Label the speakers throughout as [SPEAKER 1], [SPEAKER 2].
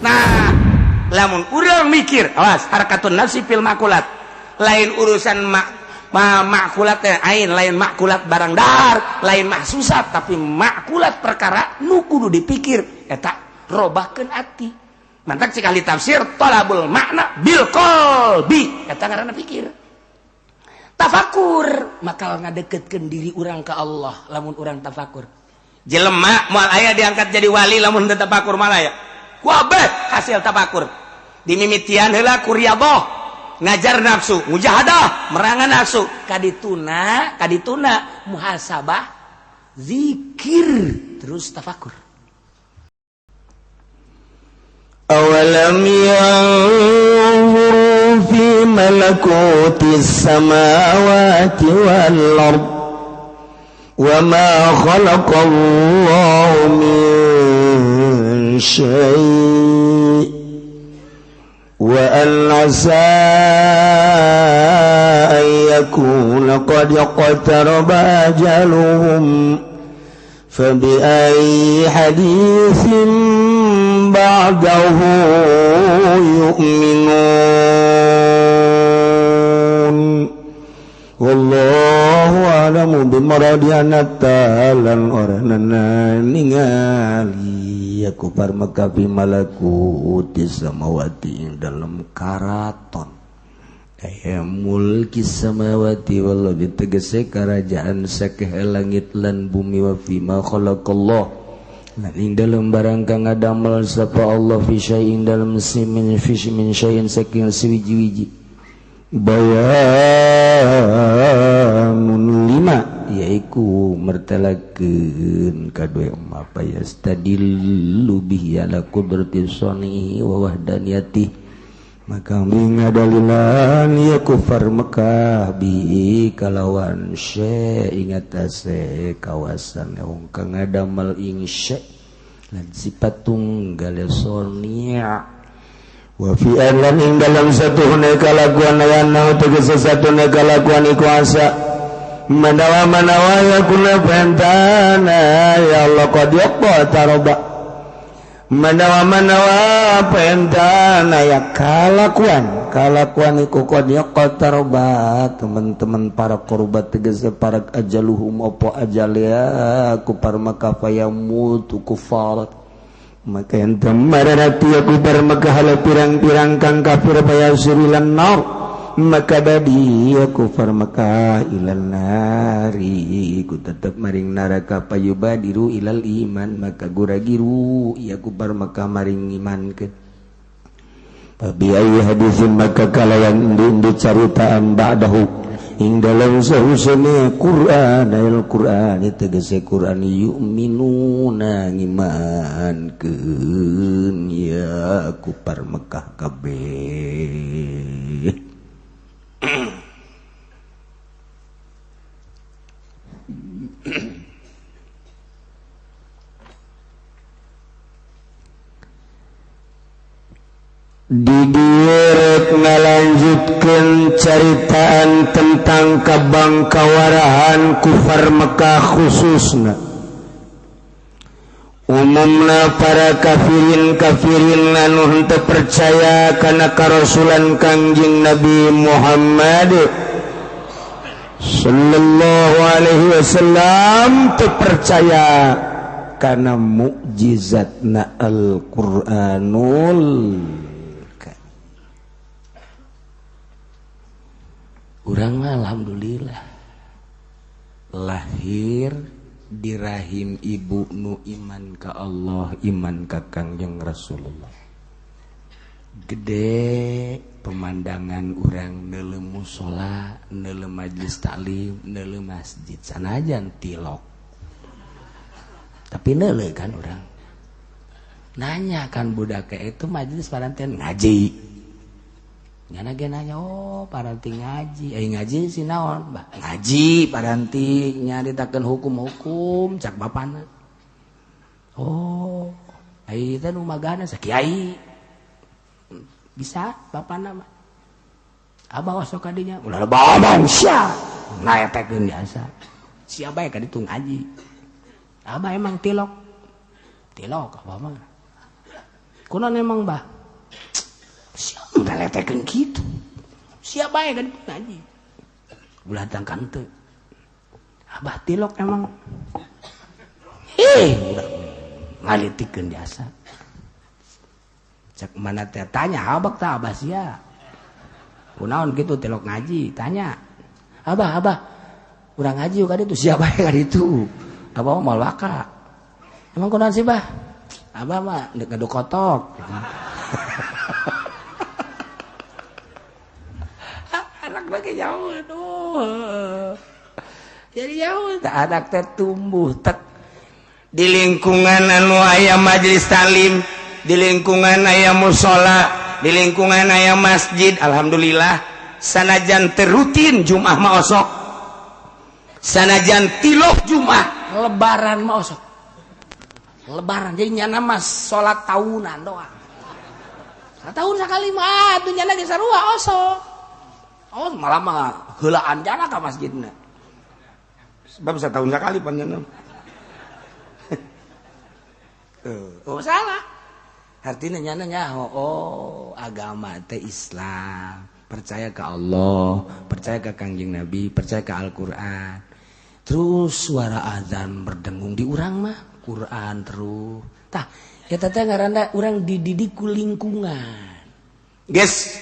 [SPEAKER 1] Nah, lamun urang mikir, awas, harakatun nafsi fil makulat. Lain urusan makulat ain, lain makulat barang dar, lain mahsusat, tapi makulat perkara nu kudu dipikir eta robahkeun ati. Mantap cik ahli tafsir talabul makna bil qalbi, eta ngaranna pikir. Tafakur, maka ngadeketkeun diri urang ka Allah lamun urang tafakur. Jelema moal aya diangkat jadi wali lamun teu tafakur malah ya. Wabeh hasil tafakur dimimitian heula ku riyadhah ngajar nafsu mujahadah merangan nafsu kadituna muhasabah zikir terus tafakur.
[SPEAKER 2] Awalam yanzuru fi malakutis samawati wal ard wa ma khalaqallahu min syai' wa an asa an yakuna qad iqtaraba ajaluhum fabi ayyi haditsin ba'dahu yu'minun wallahu a'lamu bimaradiana talan oranana ningali aku parmaka fi malakuti samawati ing dalam karaton aya mulki samawati wallahi tegese kerajaan sakeh langit lan bumi wa fi ma khalaqallah lan ing dalam barang kang ngadamel sapa Allah fi syai'in dalam min syai'in saking siwiji-wiji bayanun lima yaiku mertelakeun kadue apa ya stadillu bihi ala qudrati sani wa wahdaniyati maka mingadalilan ya kufar Mekah bi kalawan syai ingatase kawasan wong kang ngadamel ing syai lan sifat tunggal sonia wa fi alam ing dalam satuhune kalakuan wana tegese satune kalakuan iku asa manawa ya kula pentana ya Allah qad yaqtaroba manawa pentana ya kalakuan iku qad yaqtaroba teman-teman para korban tegese para ajaluhum apa ajal ya ku parmaka fayamutu kufar maka ente mararati aku parmaka hala pirang-pirang kang kafir bayasurilan nar maka badi aku parmaka ilal nari ku tetap maring neraka payubadiru ilal iman maka guragiru aku parmaka maring iman ke Babi ayy hadisin maka kalawan indi caritaan ba'dahu ing dalam sahusane Quran Al-Quran tegese Quran yu'minuna ngimankeun ya ku par Mekah kabeh didiret ngalanjutkeun caritaan tentang kabangkawarahan kufar Mekah khususna umumna para kafirin anu henteu percaya kana karasulan Kangjeng Nabi Muhammad sallallahu alaihi wasallam teu percaya kana mukjizatna Al-Qur'anul urang alhamdulillah lahir di rahim ibu nu iman ka Allah iman ka Kangjeng Rasulullah gede pemandangan urang neuleuh mushola neuleuh majlis taklim neuleuh masjid sanajan tilok tapi neuleuh kan urang nanya kan budak itu majlis parantian ngaji nyana ge nanya oh paranti ngaji ngaji si naon bah ngaji paranti nyaritakeun hukum-hukum cak bapana oh ai teh nu magana sakiai bisa bapana mah abah osok kadinya ulah bawa sia ngaetekeun biasa si abah ka ditu ngaji abah emang tilok abah mah
[SPEAKER 1] kunaon emang bah siapa ngaletekeun kitu siapa ya kan ngaji ulah tangkan teu abah tilok emang ngalitikeun biasa cek mana teh tanya abah tah abah sia kunaon kitu tilok ngaji tanya abah urang ngaji ka ditu siapa ya ka ditu abah mau waka emang kunaon sih bah abah mah ngadu kotok anak bagi jauh aduh jadi jauh anak teh tumbuh tek di lingkungan anu aya majelis talim di lingkungan aya mushola di lingkungan aya masjid alhamdulillah sanajan terutin Jumat mah osok sanajan tilok Jumat lebaran mah osok lebaran jadi nyana mah salat tahunan doang tahun sekali mah tuh nyana ge sarua osok oh malah mah heulaan jana ka masjidna sebab setahun sekali pan nyana oh salah artinya nyana nyaho oh agama teh Islam percaya ke Allah percaya ke Kangjeng Nabi percaya ke Al-Qur'an terus suara azan berdengung di urang mah Quran terus tah eta teh ngaranna urang dididik ku lingkungan geus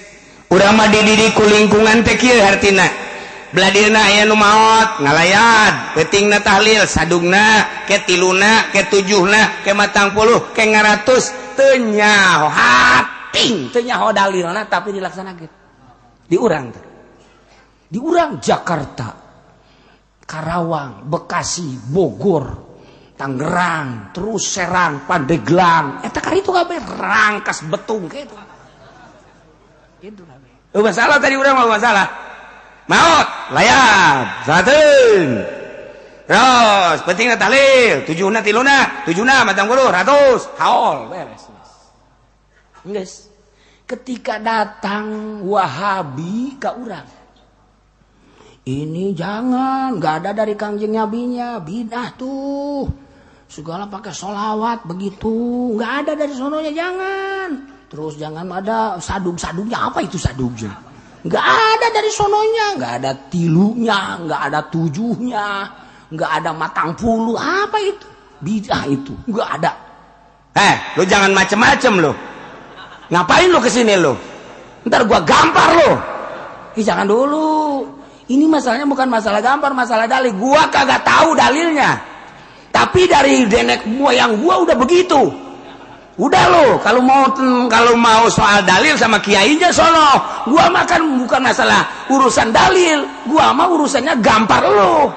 [SPEAKER 1] urang mah dididik ku lingkungan teh kieu artina beladirna aya nu maot ngalayat peutingna tahlil sadungna ke tiluna ke tujuhna ke 40 ke 100 teu nyaho hating teu nyaho dalilna tapi dilaksanakeun di urang teh di urang Jakarta Karawang Bekasi Bogor Tangerang terus Serang Pandeglang eta kari itu kabeh rangkas betung kitu itu kabeh masalah tadi urang mah masalah maot layar sateun terus pentingna tahlil tujuhna tiluna 40 100 haol beres geus ketika datang Wahabi ka urang ini jangan nggak ada dari Kangjeng Nabinya bidah tuh segala pakai sholawat begitu nggak ada dari sononya jangan terus jangan ada sadung-sadungnya apa itu sadungnya nggak ada dari sononya nggak ada tilunya nggak ada tujuhnya nggak ada matang puluh apa itu bidah itu nggak ada lu jangan macem-macem lo ngapain lo kesini lo ntar gua gampar lo jangan dulu ini masalahnya bukan masalah gampar masalah dalil gua kagak tahu dalilnya tapi dari nenek moyang gua udah begitu udah lo kalau mau soal dalil sama kiainya sono gua mah kan bukan masalah urusan dalil gua mah urusannya gampar lo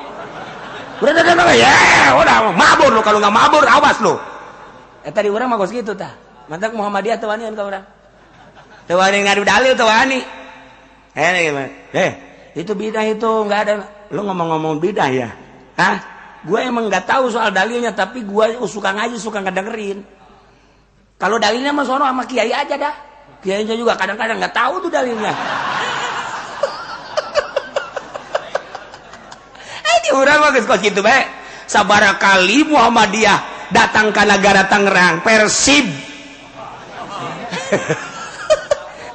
[SPEAKER 1] udah ya udah mabur lo kalau nggak mabur awas lo tadi orang mah kos gitu tah mantap Muhammadiyah tuh wani kan orang tuh wani ngadu dalil tuh wani itu bidah itu nggak ada lo ngomong-ngomong bidah ya gue emang nggak tahu soal dalilnya tapi gue suka ngaji suka ngedengerin kalau dalilnya mah sono sama kiai aja dah kiainya juga kadang-kadang nggak tahu tuh dalilnya di urang mah geus kos kitu bae sabaraha kali Muhammadiyah datang ke negara Tangerang Persib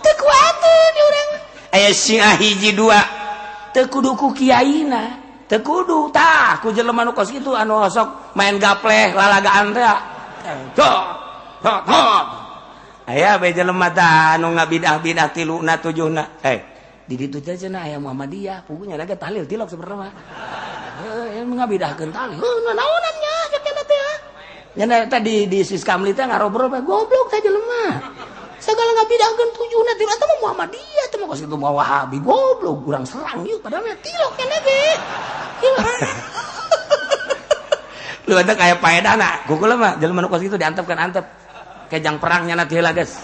[SPEAKER 1] teu kuatin urang aya Syiah hiji dua teu kudu ku kiaina teu kudu tah ku jelema nu kos kitu anu sok main gapleh lalagaan teh aya bae jelema tah anu ngabidah-bidah tiluna tujuhna di ditu teh cenah aya Muhammadiyah pugunya lagi tahlil tilok sebenarnya ngabidahkeun tahlil naonan nya cenah teh nya tadi di Siskamli teh ngarobrol goblok teh jelema segala ngabidahkeun tujuhna tilok eta mah Muhammadiyah teh mah kos kitu mah Wahabi goblok urang serang ieu padahal tilok nya ge lu ada kayak paedana gugul mah jelema nu kos kitu diantepkeun antep kejang perangnya nanti heula geus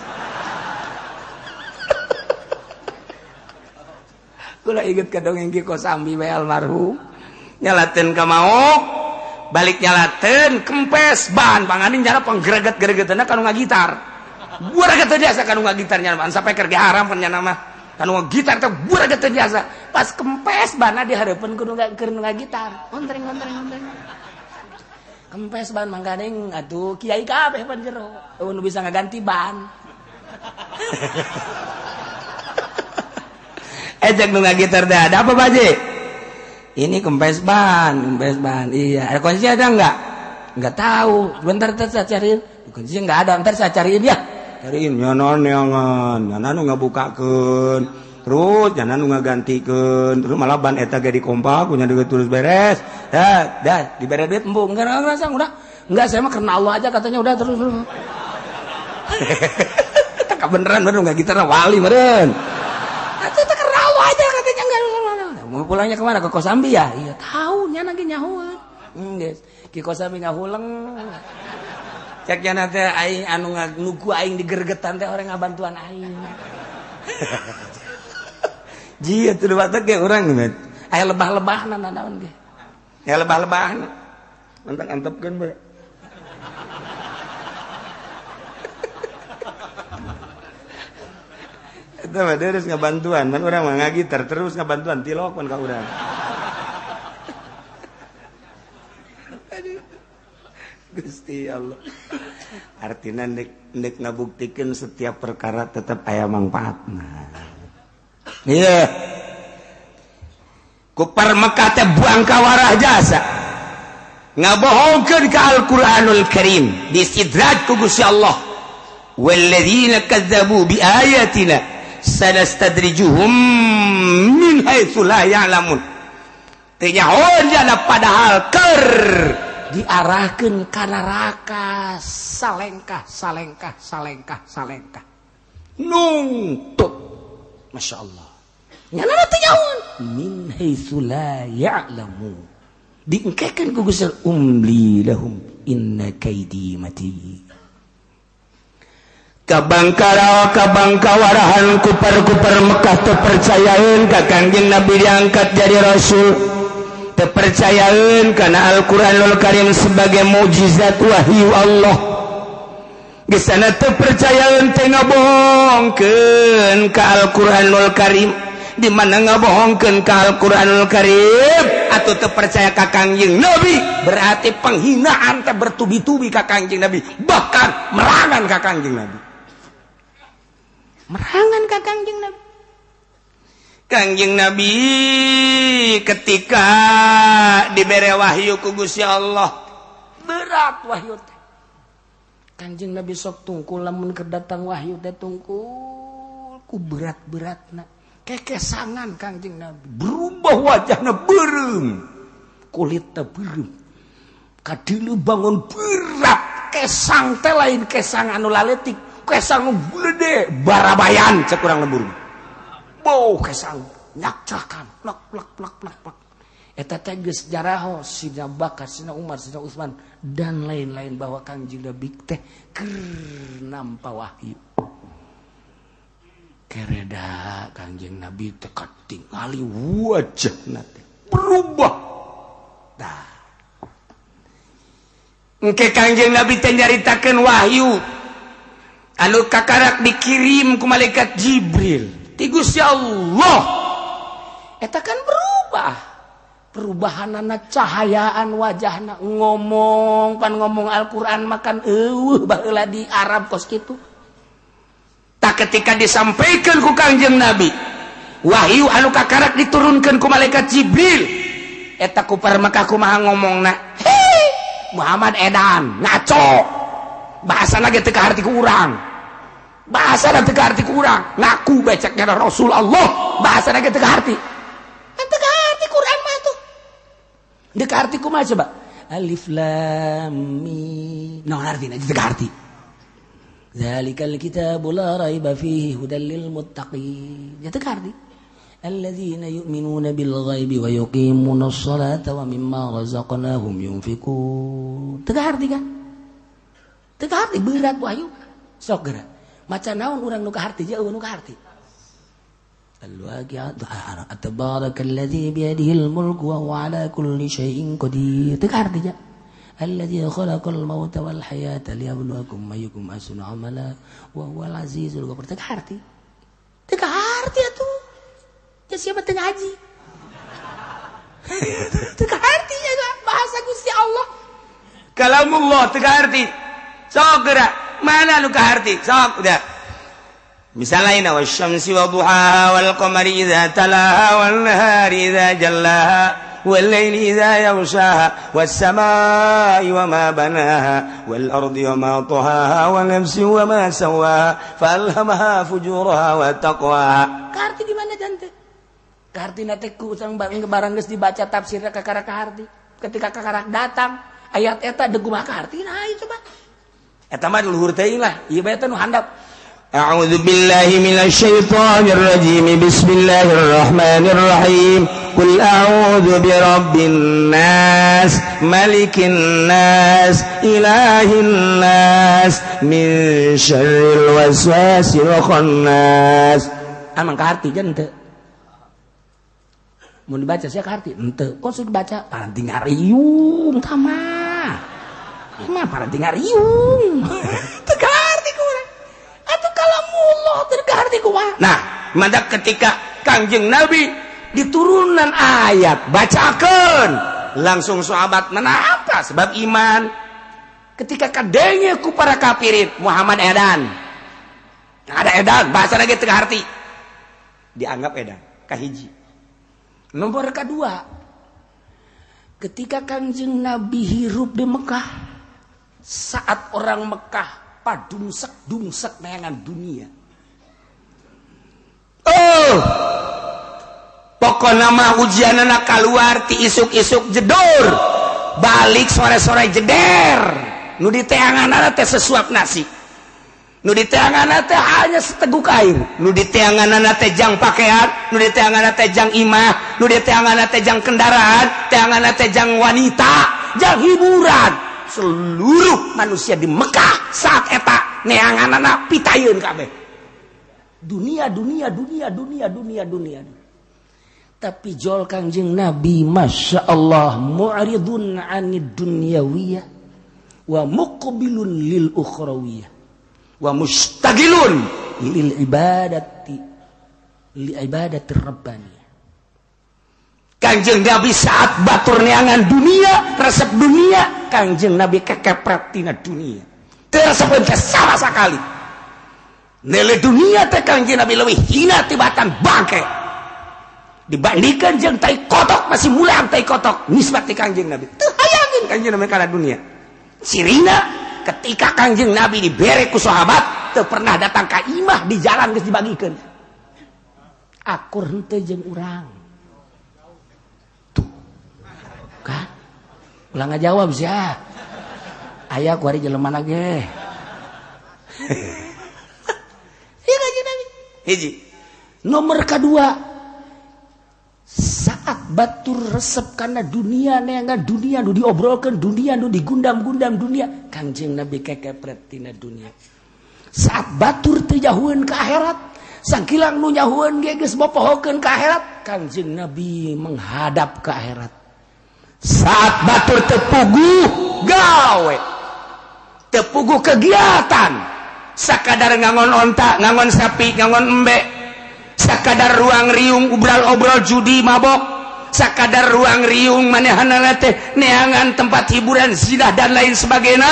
[SPEAKER 1] kula inget ka dongeng Ki Kosambi bae almarhum nyalateun ka maok balik nyalateun kempes ban panganin cara penggreget-gregetna kanu ngagitar buaraget teh biasa kanu ngagitarnya ban sampai keur haram kan nya mah kanu ngagitar teh buaraget teh biasa pas kempes bana di hareupeun kudu keur ngagitar ontreng Kempes ban manggadeng atuh kiai kabeh pan jero. Nu bisa ngaganti ban. Ejak nu ngagitar teh ada apa Baje? Ini kempes ban. Iya, ada kunci ada enggak? Enggak tahu. Bentar saya cariin. Kunci enggak ada, ntar saya cariin ya. Cariin nyanon neangan, nyanan nu ngabukakeun. Terus nyanan nu ngagantikeun. Terus malah ban eta ge dikompak, punya duit terus beres. Dah, dibere duit embung. Enggak ngerasa udah. Enggak, saya mah karena Allah aja katanya udah terus. Tak beneran enggak gitar wali meureun. Itu karena Allah aja katanya enggak. Mau pulangnya kemana? Ke Kosambi ya? Iya, tahu nya lagi nyahueun. Geus. Ki Kosambi ngahuleng. Cek nya teh aing anu nugu aing digergetan teh orang ngabantuan aing. Jieu teu batek ge urang geus. Aya lebah-lebahna naon ge. Ya lebah-lebahna. Mentang antepkeun bae. Eta mah terus ngabantuan, man urang mah ngagitar terus ngabantuan tilokon ka urang. Gusti Allah. Artinya nek ngabuktikeun setiap perkara tetap aya manfaatna. Iya. Ku Mekah teh buang kawarah jasa. Ngabohongkeun ka Al-Qur'anul Karim disidraj ku Gusti Allah. Walladzina kadzdzabu biayatina sanastadrijuhum min haitsu la ya'lamun. Teu nyahoan jana padahal keur diarahkeun ka neraka salengkah nungtut masyaallah nyana teh nyahoan min haitsu la ya'lamun diengkekeun ku Gusti umli lahum inna kaidi mati kabangkawarahan kupar Mekah teu percayaeun ka Kangjeng Nabi diangkat jadi rasul, teu percayaeun kana Al-Qur'anul Karim sebagai mukjizat wahyu Allah. Geus sana teu percayaeun teh ngabohongkeun ka Al-Qur'anul Karim. Di mana ngabohongkeun ka Al-Qur'anul Karim atuh teu percaya ka Kangjeng Nabi berarti penghinaan teh bertubi-tubi ka Kangjeng Nabi, bahkan merangan ka Kangjeng Nabi. Merangan ka Kangjeng Nabi. Kangjeng Nabi ketika dibere wahyu ku Gusti Allah berat wahyu teh. Kangjeng Nabi sok tungkul lamun keur datang wahyu teh tungkul ku berat-beratna. Kekesangan Kangjeng Nabi berubah wajahna beureum. Kulitna beureum. Kadieu bangun berat kesang teh lain kesang anu laletik. Kesang gede barabayan cek urang lembur. Boh kesang nyakcakan plak. Eta teh geus sejarah Sidina Bakar, Sidina Umar, Sidina Utsman dan lain-lain bahwa Kangjeng Nabi teh keur nampa wahyu. Kereda Kangjeng Nabi teh katingali wajahna teh berubah. Tah. Engke Kangjeng Nabi teh nyaritakeun wahyu anu kakarak dikirim ku malaikat Jibril ti Gusti Allah. Eta kan berubah. Perubahanana cahayaan wajahna ngomong Al-Qur'an makan baheula di Arab kos kitu. Tak ketika disampaikan ku Kangjeng Nabi wahyu anu kakarak diturunkeun ku malaikat Jibril eta ku para Mekah kumaha ngomongna, "Hei, Muhammad edan ngaco." Bahasana ge teu kaharti ku urang. Bahasana teu kaharti ku urang. Ngaku beceknya Rasul Allah, bahasana ge teu kaharti. Teu kaharti Quran mah tuh. Teu kaharti kumaha coba? Alif lam mim. Naon artina teu kaharti. Dzalikal kitabu la raiba fihi hudal lil muttaqin. Ya teu kaharti. Alladzina yu'minuna bil ghaibi wa yuqimunas salata wa mimma razaqnahum yunfiqun. Teu kaharti kan? Teu kaharti berat wahyu. Sok geura. Maca naon urang nu kaharti jeung nu kaharti. Al-waqi'ah tabarakal-ladzi bi yadihil mulku wa huwa 'ala kulli syai'in qadir. Teu kaharti ja. Alladzi khalaqal mauta wal hayata liyabluwakum ayyukum ahsanu amala wa huwal 'azizul ghafur. Teu kaharti. Teu kaharti atuh. Ya siapa teu ngaji. Teu kaharti ya bahasa Gusti Allah. kalamullah teu kaharti sok geura mana nu kaharti sok udah misalnya wasyamsi waduhaha wal qamari idza talaha wan nahari idza jallaha wal laili idza yaghshaha was samai wama banaha wal ardi wama tahaha wal nafsi wama sawaha falhamaha fujuraha wa taqwaha. Kaharti di mana jante? Kaharti teh ku sang barang geus dibaca tafsirna kakara kaharti. Ketika kakara datang ayat eta deug kumaha kaharti nah ieu coba. Eta mah luhur teuing lah, ieu bae teh nu handap. A'udzu billahi minasy syaithanir rajim. Bismillahirrahmanirrahim. Qul a'udzu birabbin nas, malikin nas, ilahin nas, min syarril waswasil khannas. Amang kaharti jan teu. Mun dibaca sia kaharti henteu. Kok sudah dibaca paranti ngariung tama. Mah paranti ngariung. Teu kaharti ku urang. Atuh kalamullah teu kaharti kumaha. Nah, mantap ketika Kangjeng Nabi diturunan ayat bacakeun langsung sahabat mana apa sebab iman ketika kadenge ku para kafirin Muhammad edan. Ada edan bahasa lagi teu kaharti. Dianggap edan kahiji. Nomor kedua, ketika Kangjeng Nabi hirup di Mekah, saat orang Mekah padungsek-dungsek neangan dunia. Oh, pokoknya mah ujianana keluar ti isuk-isuk jedor, balik sore-sore jeder. Nu di teanganana teh sesuap nasi. Nu di teanganana teh hanya seteguk air. Nu di teanganana teh jang pakaian, nu di teanganana teh jang imah, nu di teanganana teh jang kendaraan, teanganana teh jang wanita, jang hiburan. Seluruh manusia di Mekah saat eta neanganana pitayeun kabeh. Dunia. Tapi jol Kangjeng Nabi Masya Allah mu'ridun 'anid dunyawiyah wa muqbilun lil ukhrawiyah wa mustagilun lil ibadati rabbani. Kangjeng Nabi saat batur neangan dunia, resep dunia, Kangjeng Nabi kekepret tina dunia. Teu resep teh sama sakali. Nilai dunia teh Kangjeng Nabi leuwih hina tibatan bangke. Dibandingkan jeung tai kotok masih mulang tai kotok nisbat ti Kangjeng Nabi. Teu hayangin Kangjeng Nabi kana dunia. Sirina ketika Kangjeng Nabi dibere ku sahabat teu pernah datang ka imah di jalan geus dibagikeun. Akur henteu jeung urang. Tuh. Kan? Ulang ngajawab sia. Aya ku ari jelemana ge. Ieu Kangjeng Nabi. Hiji. Nomor kedua, saat batur resep karena dunia neangan dunia nu diobrolkeun dunia nu digundam-gundam dunia Kangjeng Nabi kekepret tina dunia. Saat batur teu nyahueun ka akhirat sakilang nu nyahueun ge geus bopohokeun ka akhirat Kangjeng Nabi menghadap ke akhirat. Saat batur teu puguh gawe teu puguh kegiatan sakadar ngangon onta ngangon sapi ngangon embe sakadar ruang riung obrol judi mabok sakadar ruang riung manehanana teh neangan tempat hiburan zinah dan lain sebagainya.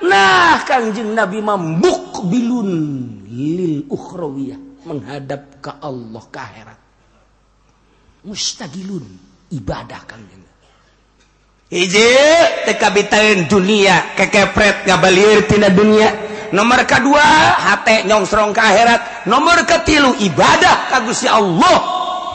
[SPEAKER 1] Nah Kangjeng Nabi mambuk bilun lil ukhrawiyah menghadap ke Allah ke akhirat mustagilun ibadah Kangjeng hiji teu kabitaeun dunia kekepret ngabalieur tina dunia. Nomor kedua hate nyongsrong ke akhirat. Nomor ketilu ibadah ka Gusti Allah.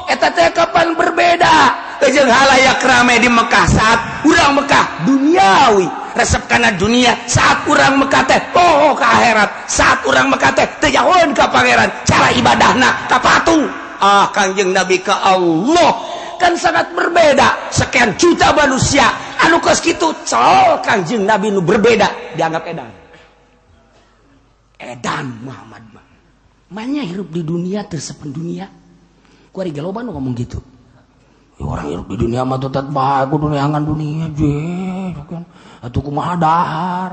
[SPEAKER 1] Eta teh kapan berbeda jeung halayak rame di Mekah saat urang Mekah duniawi resep kana dunia saat urang Mekah teh poho ka akhirat saat urang Mekah teh teu nyahoeun ka pangeran cara ibadahna ka patung. Kangjeng Nabi ka Allah kan sangat berbeda. Sekian juta manusia anu kos kitu col Kangjeng Nabi nu berbeda dianggap edan Muhammad mah. Manya hirup di dunia tersepen dunia. Ku ari galoba nu ngomong gitu. Ya orang hirup di dunia mah tetep bae kudu neangan dunia je kan. Atuh kumaha dahar,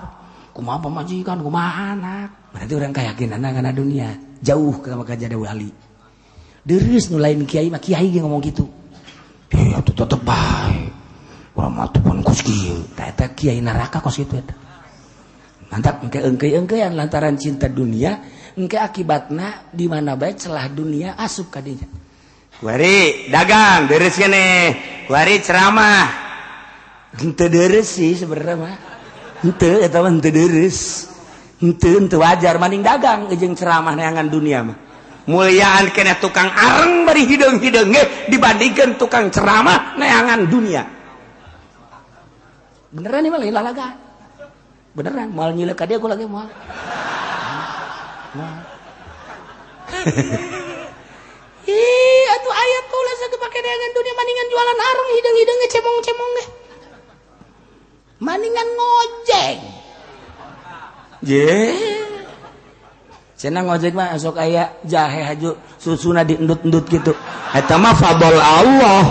[SPEAKER 1] kumaha pamajikan, kumaha anak. Berarti urang kayakinanna kana dunia jauh ka jadi wali. Deureus nu lain kiai mah kiai ge ngomong gitu. Ya atuh tetep bae.
[SPEAKER 2] urang mah tuan kos kieu.
[SPEAKER 1] Eta kiai neraka kos kitu eta. Mantap engke engke-engkean lantaran cinta dunia, engke akibatna di mana bae celah dunia asup ka dinya.
[SPEAKER 2] Kuari dagang deres keneh. Kuari ceramah.
[SPEAKER 1] Henteu deres sih sebenarnya mah. Henteu eta mah henteu deres. Henteu wajar maning dagang jeung ceramah neangan dunia mah.
[SPEAKER 2] Muliaan keneh tukang areng bari hideung-hideung ge dibandingkeun tukang ceramah neangan dunia.
[SPEAKER 1] Beneran ini mah lain lalaga. Beneran moal nyileuk ka dia gua lagi moal. Ih, atuh ayat tulis ke pake dagangan dunia maningan jualan areng hideung-hideung ge cemong-cemong ge. Maningan ngojek. Cenah ngojek mah sok aya jahe haju susuna diendut-endut gitu.
[SPEAKER 2] Eta mah fadl Allah.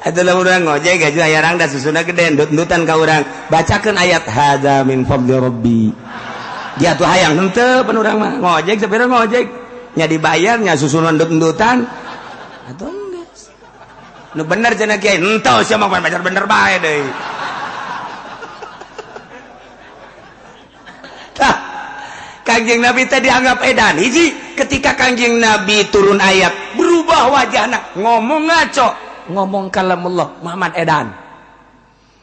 [SPEAKER 2] Eta lamun urang ngojek haju aya rangda susuna gede endut-endutan ka urang. Bacakeun ayat hadza min fadli rabbi. Dia tuh hayang henteu pen urang mah ngojek sapira ngojek nya dibayar nya susuna endut-endutan.
[SPEAKER 1] Atuh geus.
[SPEAKER 2] Nu bener cenah kiai henteu sia mah pacar bener bae deui. Kangjeng Nabi teh dianggap edan. Hiji, ketika Kangjeng Nabi turun ayat, berubah wajahna, ngomong ngaco,
[SPEAKER 1] ngomong kalamullah Muhammad edan.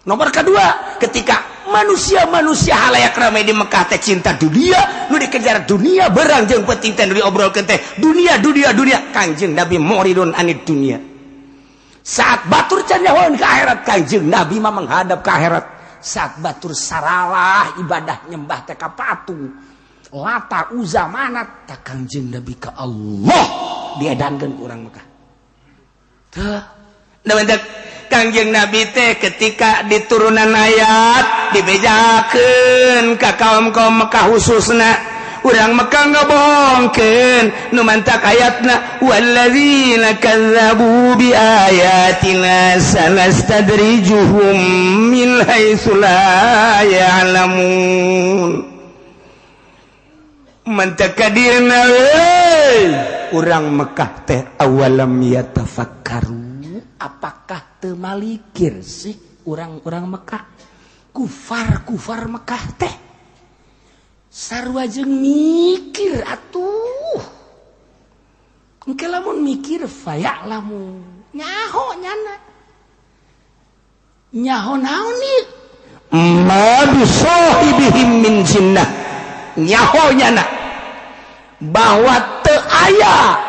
[SPEAKER 2] Nomor kedua, ketika manusia-manusia halayak ramai di Mekah teh cinta dunia, nu dikejar dunia barang jeung penting teh nu diobrolkeun teh dunia. Kangjeng Nabi muridun anid dunia. Saat batur can nyahoan ke akhirat, Kangjeng Nabi mah menghadap ke akhirat. Saat batur saralah ibadah nyembah teh ka patung. Lata Uzza Manat tak Kangjeng Nabi ka Allah diedankeun ku urang Mekah. Teu. Da Kangjeng Nabi teh ketika diturunan ayat dibejakeun ka kaum-kaum Mekah khususna. Urang Mekah ngabohongkeun nu mantak ayatna walladzina kadzdzabu bi ayatina sanastadrijuhum min haitsu la ya'lamun. Mentakadirna urang Mekah teh awalam yatafakkaru,
[SPEAKER 1] apakah teu malikir sih urang-urang Mekah, kufar Mekah teh sarua jeung mikir atuh. Engke lamun mikir faya lamun nyaho nyana nyaho naon ieu
[SPEAKER 2] ma bisahibihim min jinnah, nyaho nyana bahwa teu aya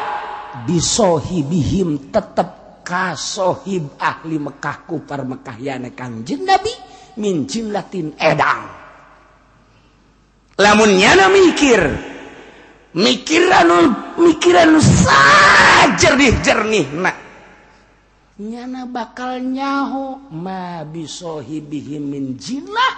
[SPEAKER 1] bisohibihim tetep kasohib ahli Mekah kufar Mekah yana Kangjeng Nabi min jimlatin edang.
[SPEAKER 2] Lamun nyana mikiran sajernih-jernihna
[SPEAKER 1] nyana bakal nyaho ma bisohibihim min jillah,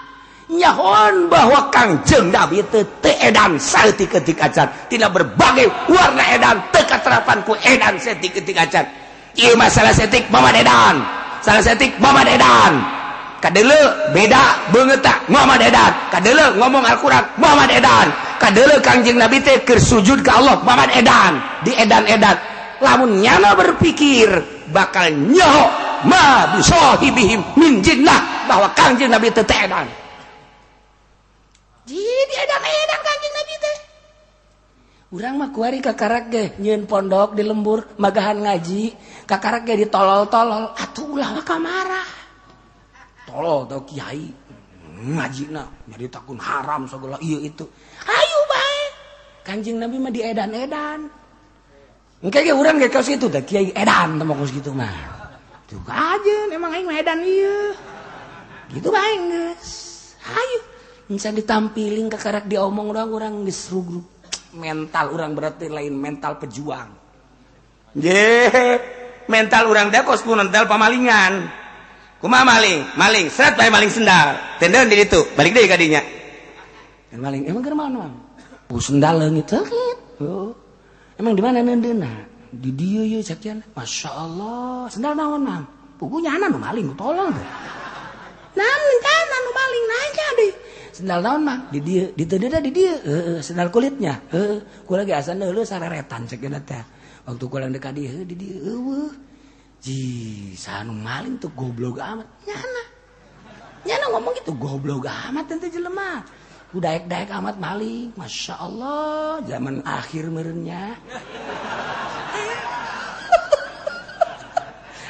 [SPEAKER 1] nyahon bahwa Kangjeng Nabi teu edan saeutik-eutik acan, tidak berbagai warna edan teu katerapan ku edan saeutik-eutik acan. Ieu masalah setik Muhammad edan, salah setik Muhammad edan. Kadeuleu beda beungeut Muhammad edan, kadeuleu ngomong Al-Qur'an Muhammad edan, kadeuleu Kangjeng Nabi teh keur sujud ka Allah Muhammad edan, di edan-edan. Lamun nyana berpikir bakal nyaho ma bisahibihim min jinnah bahwa Kangjeng Nabi teu edan. Jadi edan-edan Kangjeng Nabi teh. Urang mah kuari kakarak ge nyieun pondok di lembur magahan ngaji, kakarak ge ditolol-tolol, atuh ulah ka marah. Tolol tau kiai ngajina jadi takun haram segala ieu itu. Ayo bae. Kangjeng Nabi mah diedan-edan. Engke ge urang ge kaos kitu teh kiai edan teh kaos kitu mah. Tuh aja emang aing mah edan ieu. Gitu bae geus. Ayo. Bisa ditampilin kakarak diomong urang disrugrug. Mental urang berarti lain mental pejuang. Mental urang teh kos mental pamalingan. Kumaha maling seret bae maling sendal tendeun di ditu balik deui ka dinya dan maling emang keur mana pu sendal leungit sakit. Emang di mana neundeuna di dieu ye sakian masyaallah sendal naon mang pugu nyana nu maling tolong teh naon nyana nu maling nanya deui sendal naon mang di dieu di teu di dieu sendal kulitnya ku lagi asa neuleuh sareretan sakian teh waktu kurang dekat dia di dia ji sanu maling tuh goblok amat nyana ngomong gitu goblok amat ente jelema daek amat maling masya Allah zaman akhir merenya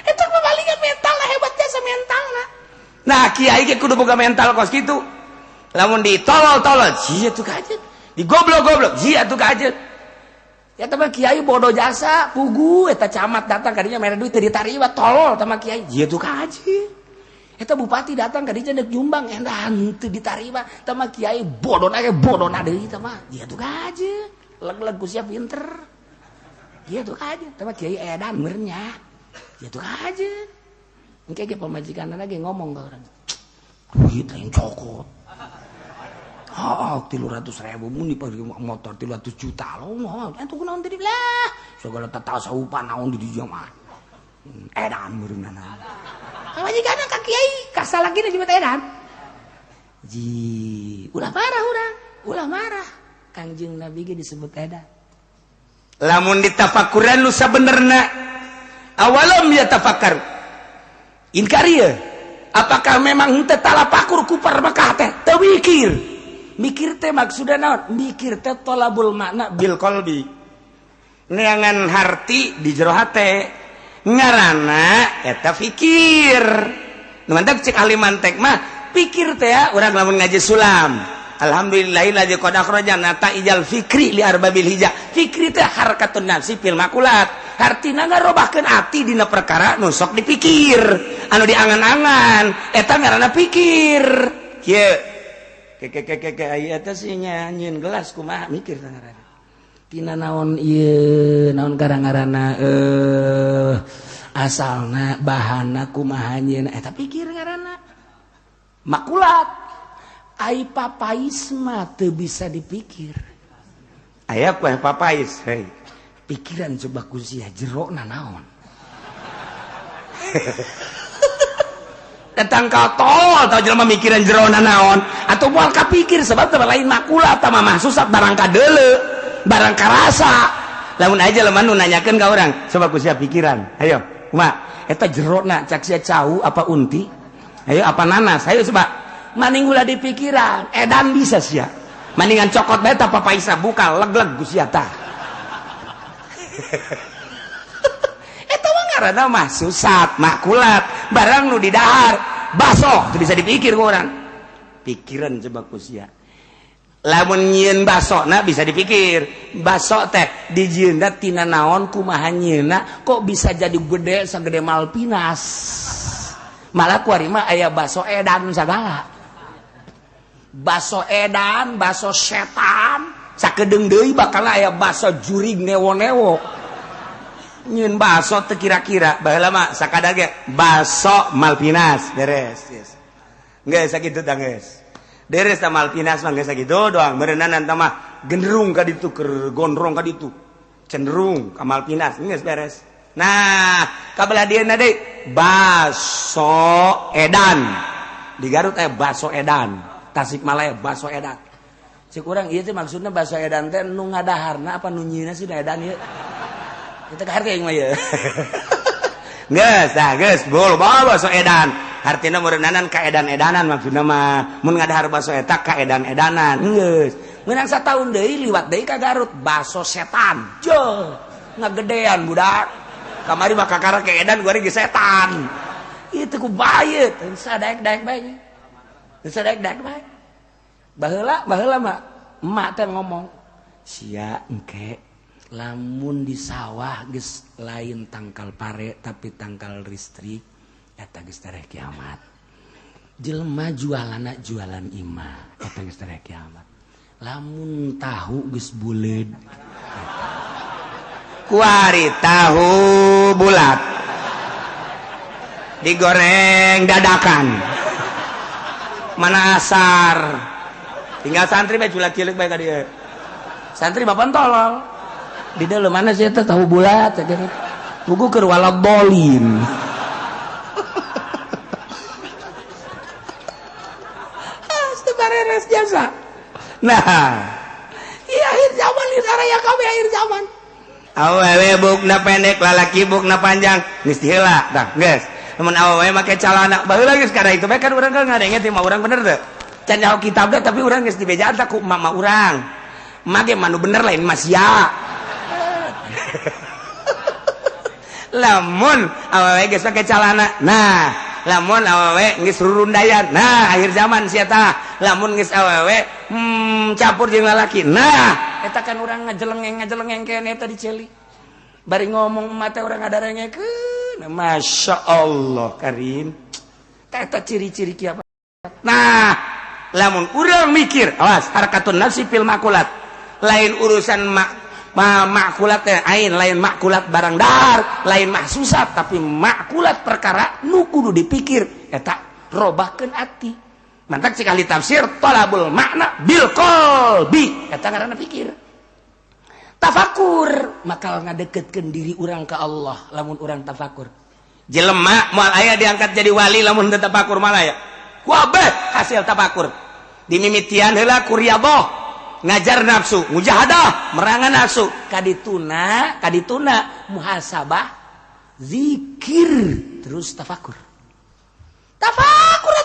[SPEAKER 1] itu pemalingan mental lah hebatnya semental nah kiai ge kudu boga mental kos gitu lamun ditolol sia tuh kajet digoblok sia tuh kajet ya teman kiai bodoh jasa pugu eta camat datang kadinya mere duit teu ditarima tolol sama kiai sia tuh kajet eta bupati datang kadinya deuk nyumbang endan teu ditarima sama kiai bodona deui teh mah sia tuh kajet leg-leg ku sia pinter sia tuh kajet sama kiai edan merenya sia tuh kajet engke ge pamajikanna lagi ngomong ka urang duit yang cokot 300.000 mun dipake motor 300 juta loh entu kunaon tadi lah segala tata saupan naon di dieu mah edan meureunna pamajikanna ka kiai kasalagina juga edan ji ulah marah Kangjeng Nabi ge disebut edan lamun ditafakuran nu sabenerna awalam yatafakkaru inkarieu apakah memang henteu talapakur ku Mekah teh teu mikir teh maksudna naon mikir teh tolabul makna bil qalbi neangan harti di jero hate ngaranna eta fikir nu mantep cek ahli mantek mah pikir teh ya urang lamun ngaji sulam alhamdulillahilladzi qad akhrajana ta'ijal fikri li arbabil hijah fikri teh harakatun nafsi fil makulat hartina ngarobahkeun ati dina perkara nu sok dipikir anu diangan-angan eta ngaranna pikir kieu ke aya teh sih nyanyiin gelas kumaha mikir ngaranna tina naon ieu naon ngaranna asalna bahanna kumaha nyeuna eta pikir ngaranna makulat ai papais mah teu bisa dipikir aya poe papais hei pikiran coba ku sia jerona naon datang ka tol tau jelema mikiran jerona naon atuh moal kapikir sebab teu lain makulat tah mah susah barang kadeuleu barang karasa lamun aja lemah nu nanyakeun ka urang coba ku sia pikiran ayo kumaha eta jerona cak sia cau apa unti ayo apa nanas ayo coba maning ulah di pikiran edan bisa sia maningan cokot bae tah papaisa buka leg-leg ku sia tah karena mah susat makulat barang nu di dahar baso itu bisa dipikir ku orang pikiran coba ku sia lamun nyieun baso na bisa dipikir baso teh dijieunna tina naon kumaha nyieunna kok bisa jadi gede sagede Malpinas malah kuari mah aya baso edan sagala baso edan baso setan sakedeung deui bakal aya baso jurig newo-newo nyieun baso teh kira-kira baheula mah sakada ge baso Malpinas beres yes. Geus sakitu tah geus beres tah Malpinas mah geus sakitu doang beureunan tah mah genderung ka ditu keur gondrong ka ditu cenderung ka Malpinas geus beres nah kabelah dieuna deui baso edan di Garut baso edan Tasikmalaya baso edan cik urang ieu teh maksudna baso edan teh nu ngadaharna apa nu nyieunna sih edan ieu kita ke harga yang maya geus bol bawa baso edan artina meureunnanan ka edan-edanan maksudna mah mun ngadahar baso eta ka edan-edanan geus meunang sataun deui liwat deui ka Garut baso setan jeuh ngagedean budak kamari mah kakara ke edan gua ge setan itu ku bayeut sadaek-daek bae sadaek-daek bae baheula mah emak teh ngomong sia engke lamun di sawah geus lain tangkal pare tapi tangkal listrik eta geus tareh kiamat jelema jualanna jualan imah eta geus tareh kiamat lamun tahu geus buleud kuari tahu bulat digoreng dadakan mana asar tinggal santri bae culak cilik bae ka dieu santri bapan tolol di dalam mana sih itu tahu bulat jadi buku keur walad dolin sebareres jasa nah iya akhir zaman ini ya kami akhir zaman awewe bukna pendek lalaki bukna panjang geus heula tah geus mun awewe make calana baheula geus karena itu kan urang kan ngadenge teh mah urang bener teh can nyaho kitab teh tapi urang geus dibejaan tah ku mama urang mage manu bener lain masya lamun awewe geus make calana nah lamun awewe geus rurundayan nah akhir zaman sia tah lamun geus awewe campur jeung lalaki nah eta kan urang ngajelengeng kene eta diceli bari ngomong mate urang ngadarengkeun masya Allah karim eta ciri-ciri kieu nah lamun urang mikir awas harakatun nafsi fil makulat lain urusan makulat teh ain lain makulat barang dar lain mahsusat tapi makulat perkara nu kudu dipikir eta robahkeun ati mantak cik ahli tafsir talabul makna bil qalbi eta ngaranna pikir tafakur maka ngadeketkeun diri urang ka Allah lamun urang tafakur jelema moal aya diangkat jadi wali lamun teu tafakur malaya kuabeh hasil tafakur dimimitian heula ku riyadhah ngajar nafsu mujahadah merangan nafsu kadituna muhasabah zikir terus tafakur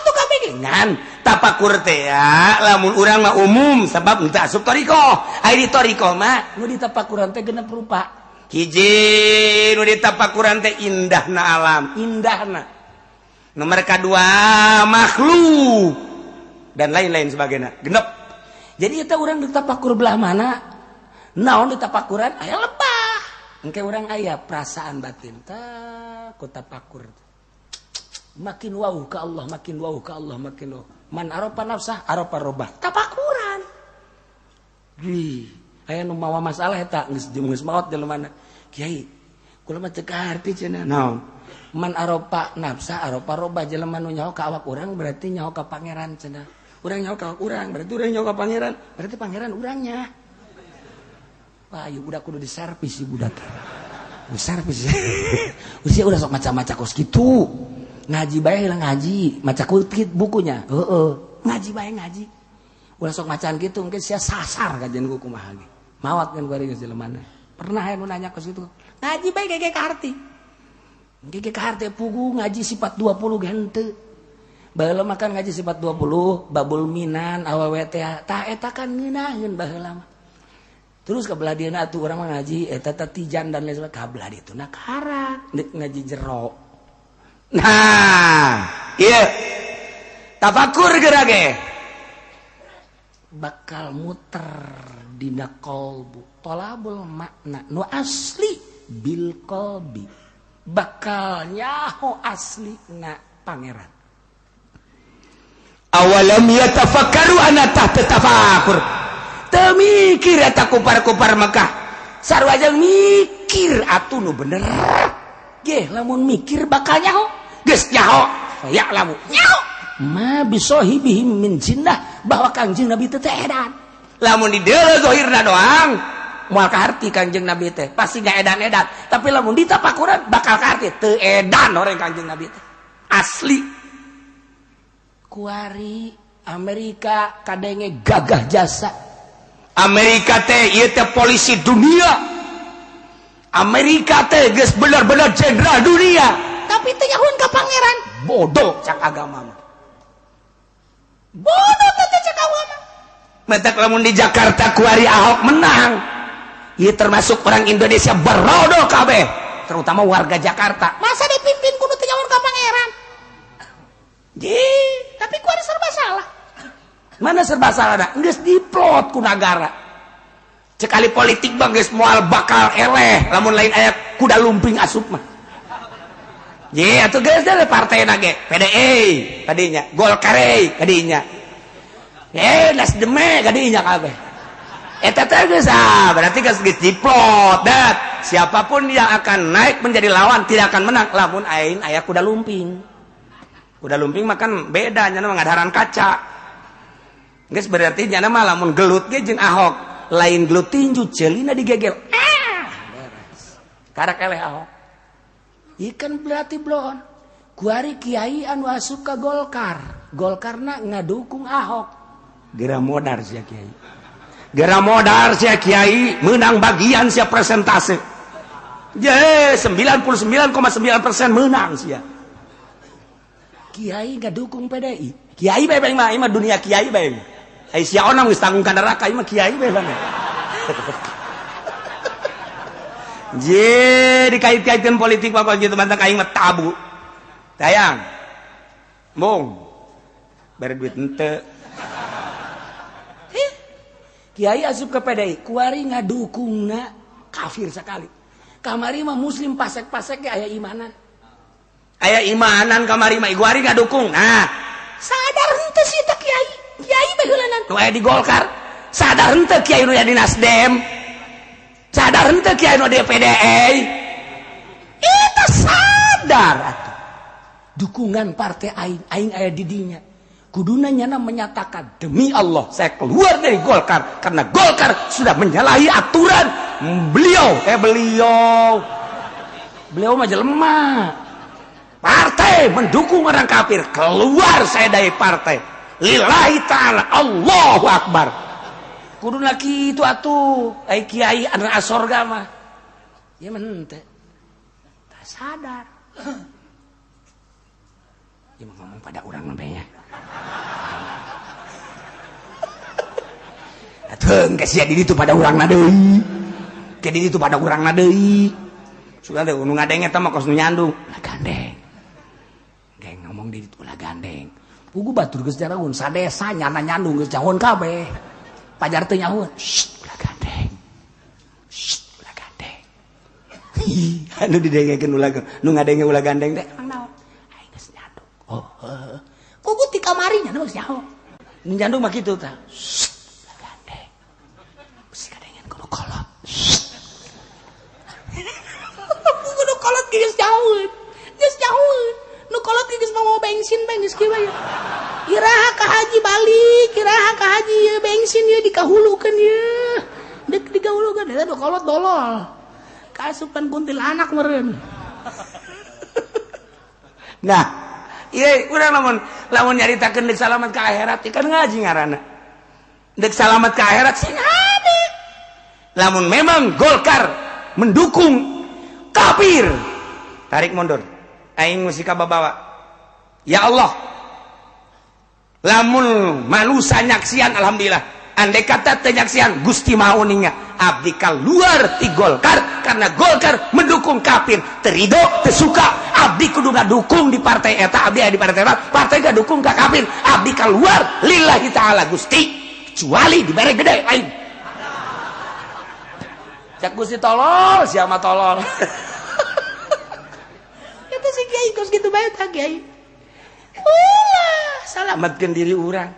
[SPEAKER 1] atuh kabegengan tafakur teh ya lamun urang mah umum sabab teu asup thariqah aya di thariqah mah nu ditafakuran teh genep rupa hiji nu ditafakuran teh indahna alam indahna nomor kadua makhluk dan lain-lain sebagainya genep jadi eta urang ditafakur belah mana naon ditafakuran aya lebah engke urang aya perasaan batin tah ku tafakur makin wauh ka Allah makin wauh ka Allah makin wauh man arafa nafsah arafa robah tafakuran aya nu mawa masalah eta geus maot jelemana kiai kula mah teu kaharti cenah naon man arafa nafsah arafa robah jelema nu nyaho ka awak urang berarti nyaho ka pangeran cenah urang nyaho ka urang berarti urang nyaho ka pangeran berarti pangeran urangnya wah ieu budak kudu diservis si budak diservis usia udah sok maca-maca kos kitu ngaji bae lah ngaji maca kulit bukunya ngaji bae ngaji ulah sok macaan gitu mungkin sia sasar kajian ku kumaha ge mawat kan bari geus jelemana pernah aya nu nanya kos kitu ngaji bae gege kaharti gege kaharti pugu ngaji sifat 20 ge henteu baheula makan ngaji sifat 20 babul minan awewe teh tah eta kan ngeunaheun baheula mah terus kabelah dieuna atuh urang mah ngaji eta tijan dan lain sebagainya kabelah dituna karak ngaji jero. Nah, iya tafakur gerage bakal muter dina qalbu talabul makna nu asli bil qalbi bakal nyaho asli na pangeran awalam yatafakkaru ana tahta tafakur teu mikir eta kupar-kupar Mekah sarua jeung mikir atuh nu bener ge lamun mikir bakal nyaho geus nyaho ya lamu nyaho ma bisohibihim min jinnah bahwa Kangjeng Nabi teh edan lamun di deuleu zahirna doang moal kaharti Kangjeng Nabi teh pasti enggak edan-edan tapi lamun ditapakuran bakal kaharti teu edan orang Kangjeng Nabi teh asli kuari Amerika kadenge gagah jasa Amerika teh ieu teh polisi dunia Amerika teh geus bener-bener jenderal dunia tapi teh nyahoan ka pangeran bodoh cak agama mah bodoh teh cak agama mentak lamun di Jakarta kuari Ahok menang ieu termasuk orang Indonesia berodo kabeh terutama warga Jakarta masa dipimpin kudu teh nyahoan ka pangeran tapi kuari serba salah mana serba salah geus diplot ku nagara cek ali politik bang geus moal bakal eleh lamun lain aya kuda lumping asup mah ye atuh geus teh partai na ge PDI kadinya Golkar kadinya Nasdem kadinya kabeh eta teh geus berarti geus diplot dat siapapun yang akan naik menjadi lawan tidak akan menang lamun ain aya kuda lumping mah kan beda nya mah ngadaharan kaca geus berarti nya mah lamun gelut ge jeung Ahok lain gelut tinju ceulina digegel beres karak eleh Ahok ikan berarti blon kuari kiai anu asup ka Golkarna ngadukung Ahok gera modar sia kiai menang bagian sia presentase Je 99,9% menang sih ya. Kiai nggak dukung PDI. Kiai bae mah dunia kiai bae. Ai sia onang geus tanggung ka neraka ieu mah kiai bae bang. Je dikait-kaitkeun politik apa gitu mantang aing mah tabu. Sayang. Mung. Bare duit henteu. Kiai asup ke PDI, kuari ngadukungna kafir sekali. Kamari mah muslim pasek-pasek ge aya imanan. Aya imanan kamari mah kuari ngadukung. Nah, sadar henteu sih teh kiai. Kiai baheulanan. Nu aya di Golkar. Sadar henteu kiai nu aya di Nasdem. Sadar henteu kiai nu di PDI. Itu sadar atuh. Dukungan partai aing aya di dinya. Kuduna nyana menyatakan demi Allah saya keluar dari Golkar karena Golkar sudah menyalahi aturan beliau mah jelema partai mendukung orang kafir, keluar saya dari partai lillahi ta'ala Allahu Akbar. Kuduna kitu atuh ai kiai anu asorga mah ya mente tak sadar ya ngomong pada orang namanya. Atuh geus sia di ditu pada urang deui. Ke di ditu pada urang deui. Sudah teh nu ngadeng eta mah kos nu nyandung. Ulah gandeng. Geng ngomong di ditu ulah gandeng. Pugu batur geus jaraun sadesa nyana nyandung geus jahon kabeh. Pajar teu nyahoun. Ulah gandeng. Ulah gandeng. Anu didengekeun ulah nu ngadenge ulah gandeng teh emang naon? Aing geus nyandung. Oh, heeh. Pugu ti kamari nya geus nyaho. Nu nyandung mah kitu tah. Kolot. Kudu kolot geus jauh. Nu kolot geus mau bensin geus kieu bae. Iraha ka haji balik, iraha ka haji ieu bensin ieu dikahulukeun ieu. Deuk dikahulukeun eta nu kolot dolol. Kasupan kuntilanak meureun. Nah, ieu urang lamun nyaritakeun deuk salamet ka akhirat kan ngaji ngaranna. Deuk salamet ka akhirat sing lamun memang Golkar mendukung kafir, tarik mundur. Aing mesti kababawa. Ya Allah, lamun manusia nyaksian alhamdulillah. Andai kata teu nyaksian Gusti mauninga abdi kaluar ti Golkar karena Golkar mendukung kafir. Terido teu suka abdi kudu ngadukung di partai eta, abdi aya di partai eta, partai ngadukung ka kafir, abdi kaluar lillahi taala Gusti. Kecuali dibere gede lain. Cak Gusti tolol, siapa tolol. Itu si kiai kos gitu bae tah kiai. Ulah, salametkeun diri urang.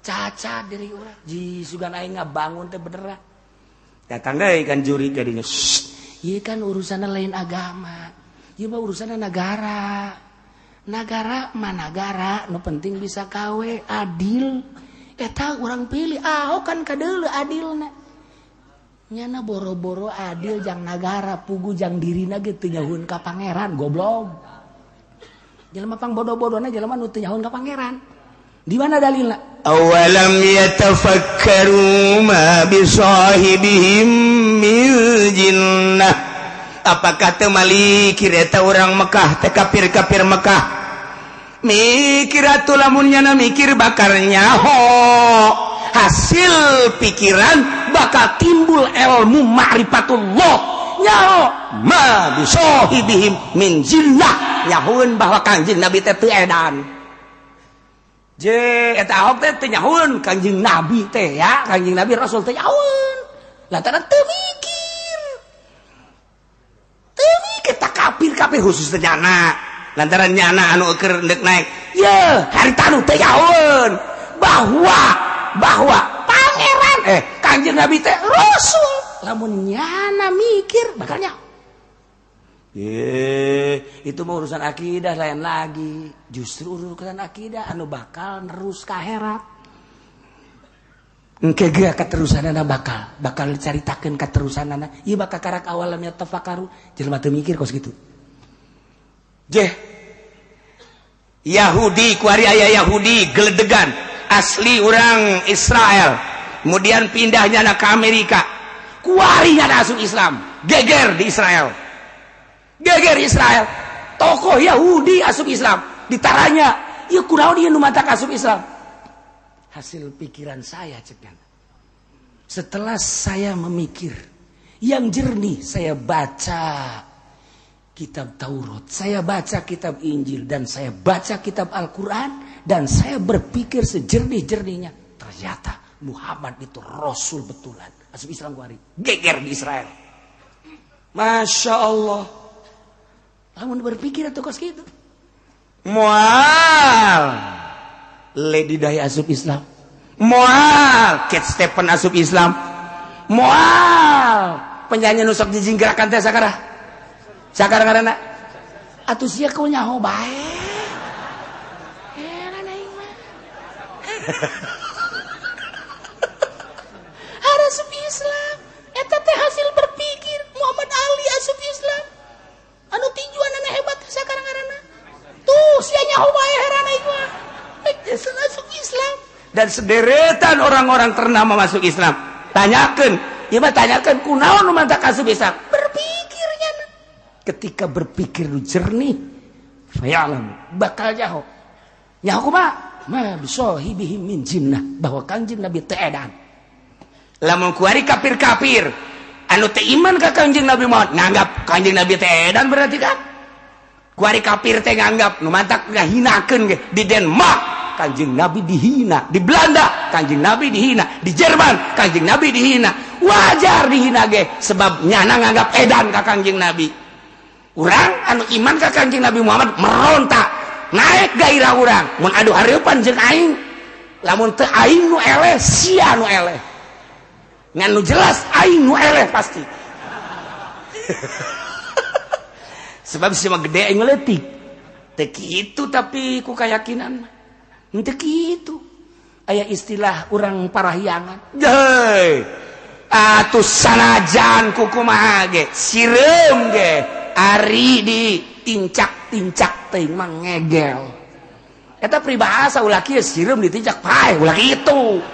[SPEAKER 1] Cacat diri urang. Ji sugan aing ngabangun teh beneran. Datang deui kan juri ka dinya. Ieu kan urusanna lain agama. Ieu mah urusanna negara. Negara mah negara, nu penting bisa kawe adil. Eta urang pilih Ahok kan kadeuleu adilna. Nyana boro-boro adil jang nagara pugu jang dirina ge teu nyahoun ka pangeran goblok. Jelema pang bodoh-bodohna jelema nu teu nyahoun ka pangeran. Di mana dalilna? Awalam yatafakkaru ma bisahibihim min jinnah. Apakah teu malikir eta urang Mekah teh kafir-kafir Mekah? Mikir atuh lamun nyana mikir bakal nyaho. Hasil pikiran bakal timbul ilmu ma'rifatullah nyaho ma bisahibihim min jinnah nyahoun bahwa Kangjeng Nabi teh teu edan. Je eta Ahok teh teu nyahoun Kangjeng Nabi teh ya, Kangjeng Nabi Rasul teh nyahoun. Lantaran teu mikir. Teu mikir tak kafir khusus teh nyana. Lantaran nyana anu keur deuk naik. Ye, harita nu teu nyahoun bahwa pangeran Kanjeng Nabi teh Rasul lamun nyana mikir bakal nyaho. Itu mah urusan akidah lain lagi. Justru urusan akidah anu bakal nerus ka akhirat. Engke ge katerusanana bakal caritakeun katerusanana. Ieu bakal karak awalamnya tafakaru jelema teu mikir kos kitu. Yahudi kuari aya Yahudi geledegan asli orang Israel kemudian pindahnya ke Amerika kuari nya asup Islam geger di Israel geger Israel tokoh Yahudi asup Islam ditaranya ieu kunaon ieu nu matak asup Islam hasil pikiran saya cekan setelah saya memikir yang jernih saya baca kitab Taurat saya baca kitab Injil dan saya baca kitab Al-Quran dan saya berpikir sejernih-jernihnya ternyata Muhammad itu Rasul betulan asup Islam kuari geger di Israel Masya Allah lamun berpikir atau kos gitu mual Lady Di asup Islam mual Kate Stephen asup Islam mual penyanyi nusok dijinggerakan teh sakara ngaranna atuh sia ku nyaho bae heran aing mah asup Islam eta teh hasil berpikir Muhammad Ali asup Islam anu tinjuanana hebat sakara ngaranna tuh sia nyaho bae heran aing mah asup Islam dan sederetan orang-orang ternama masuk Islam tanyakeun ieu mah tanyakeun kunaon nu mantak asup Islam berpikirnya ketika berpikir lu jernih fayalam bakal nyaho kumaha ma bisohibihim min jinnah bahwa kanjeng Nabi teu edan lamun kuari kafir-kafir anu teu iman ka kanjeng Nabi Muhammad nganggap kanjeng Nabi teu edan berarti kan kuari kafir teh nganggap nu mantak ngahinakeun ge di Denmark kanjeng Nabi dihina di Belanda kanjeng Nabi dihina di Jerman kanjeng Nabi dihina wajar dihina ge sebab nyana nganggap edan ka kanjeng Nabi urang anu iman ka kanjeng Nabi Muhammad merontak naik gairah urang mun adu hareupan jeung aing lamun teu aing nu eleh sia nu eleh ngan nu jelas aing nu eleh pasti sebab sia mah gede aing leutik teu kitu tapi ku kayakinan henteu kitu aya istilah urang parahyangan jeuy atuh sanajan ku kumaha ge sireum ge ari di tincak-tincak teh mah ngegel eta pribahasa ulah kieu sireum ditincak pae ulah kitu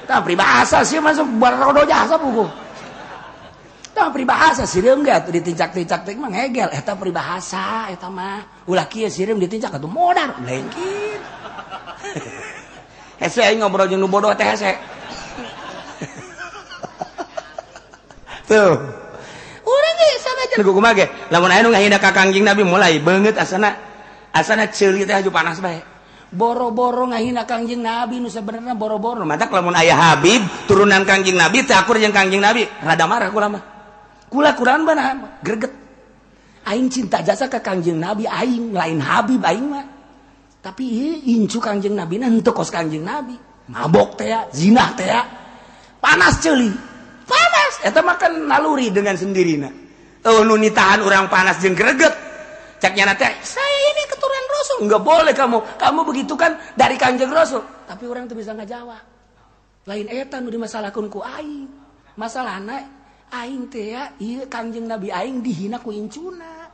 [SPEAKER 1] tah pribahasa sih masuk barodo jasa buku tah pribahasa sireum ge atuh ditincak-tincak teh mah ngegel eta pribahasa eta mah ulah kieu sireum ditincak atuh modar lain kieu hese aing ngobrol jeung nu bodoh teh hese tuh urang ge sanajan kumaha ge lamun aya nu ngahina ka kanjing Nabi mulai beungeut asana ceuli teh aju panas bae boro-boro ngahina kanjing Nabi nu sabenerna boro-boro matak lamun aya Habib turunan kanjing Nabi teh akur jeung kanjing Nabi rada marah kula mah kula Quran banahan greget aing cinta jasa ka kanjing Nabi aing lain Habib aing mah tapi incu kanjeng Nabi na henteu kos kanjeng Nabi mabok teh ya zinah teh ya panas ceuli panas eta mah kan naluri dengan sendirina nu nitahan urang panas jeung greget cak nyana teh saya ini keturunan Rasul enggak boleh kamu begitu kan dari kanjeng Rasul tapi orang teu bisa ngajawab lain eta nu dimasalahkeun ku aing masalahna aing teh ya ieu kanjeng Nabi aing dihina ku incuna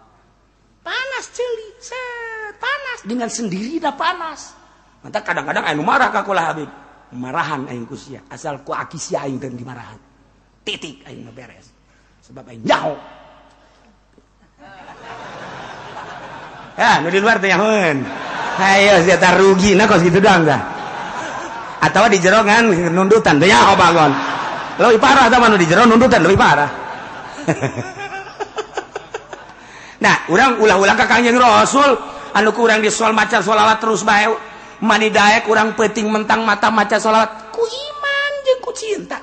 [SPEAKER 1] panas ceuli set panas dengan sendirinya panas mantap kadang-kadang anu marah ka kula Habib marahan aing ku sia asal ku aki sia aing teu dimarahan titik aing mah beres sebab aing nyaho ya nu di luar teh nyahoeun hayo sia tah rugi na kos gitu doang dah atawa di jero ngan nundutan teh nyaho bangun leuwih parah tah nu di jero nundutan leuwih parah nah urang ulah-ulah ka kanjeng Rasul anu ku urang disol maca sholawat terus bae mani daek urang peuting mentang mata maca sholawat ku iman jeung ku cinta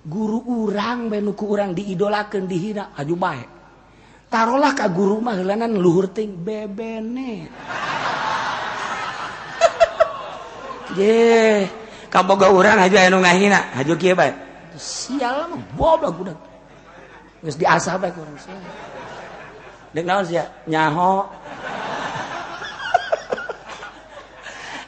[SPEAKER 1] guru urang bae nu ku urang diidolakeun dihina aju bae tarolah ka guru mah heulana luhur ting bebene ye kaboga urang aju anu ngahina aju kieu bae sial mah goblok udah geus diasah bae ku urang sia dek naon sia nyaho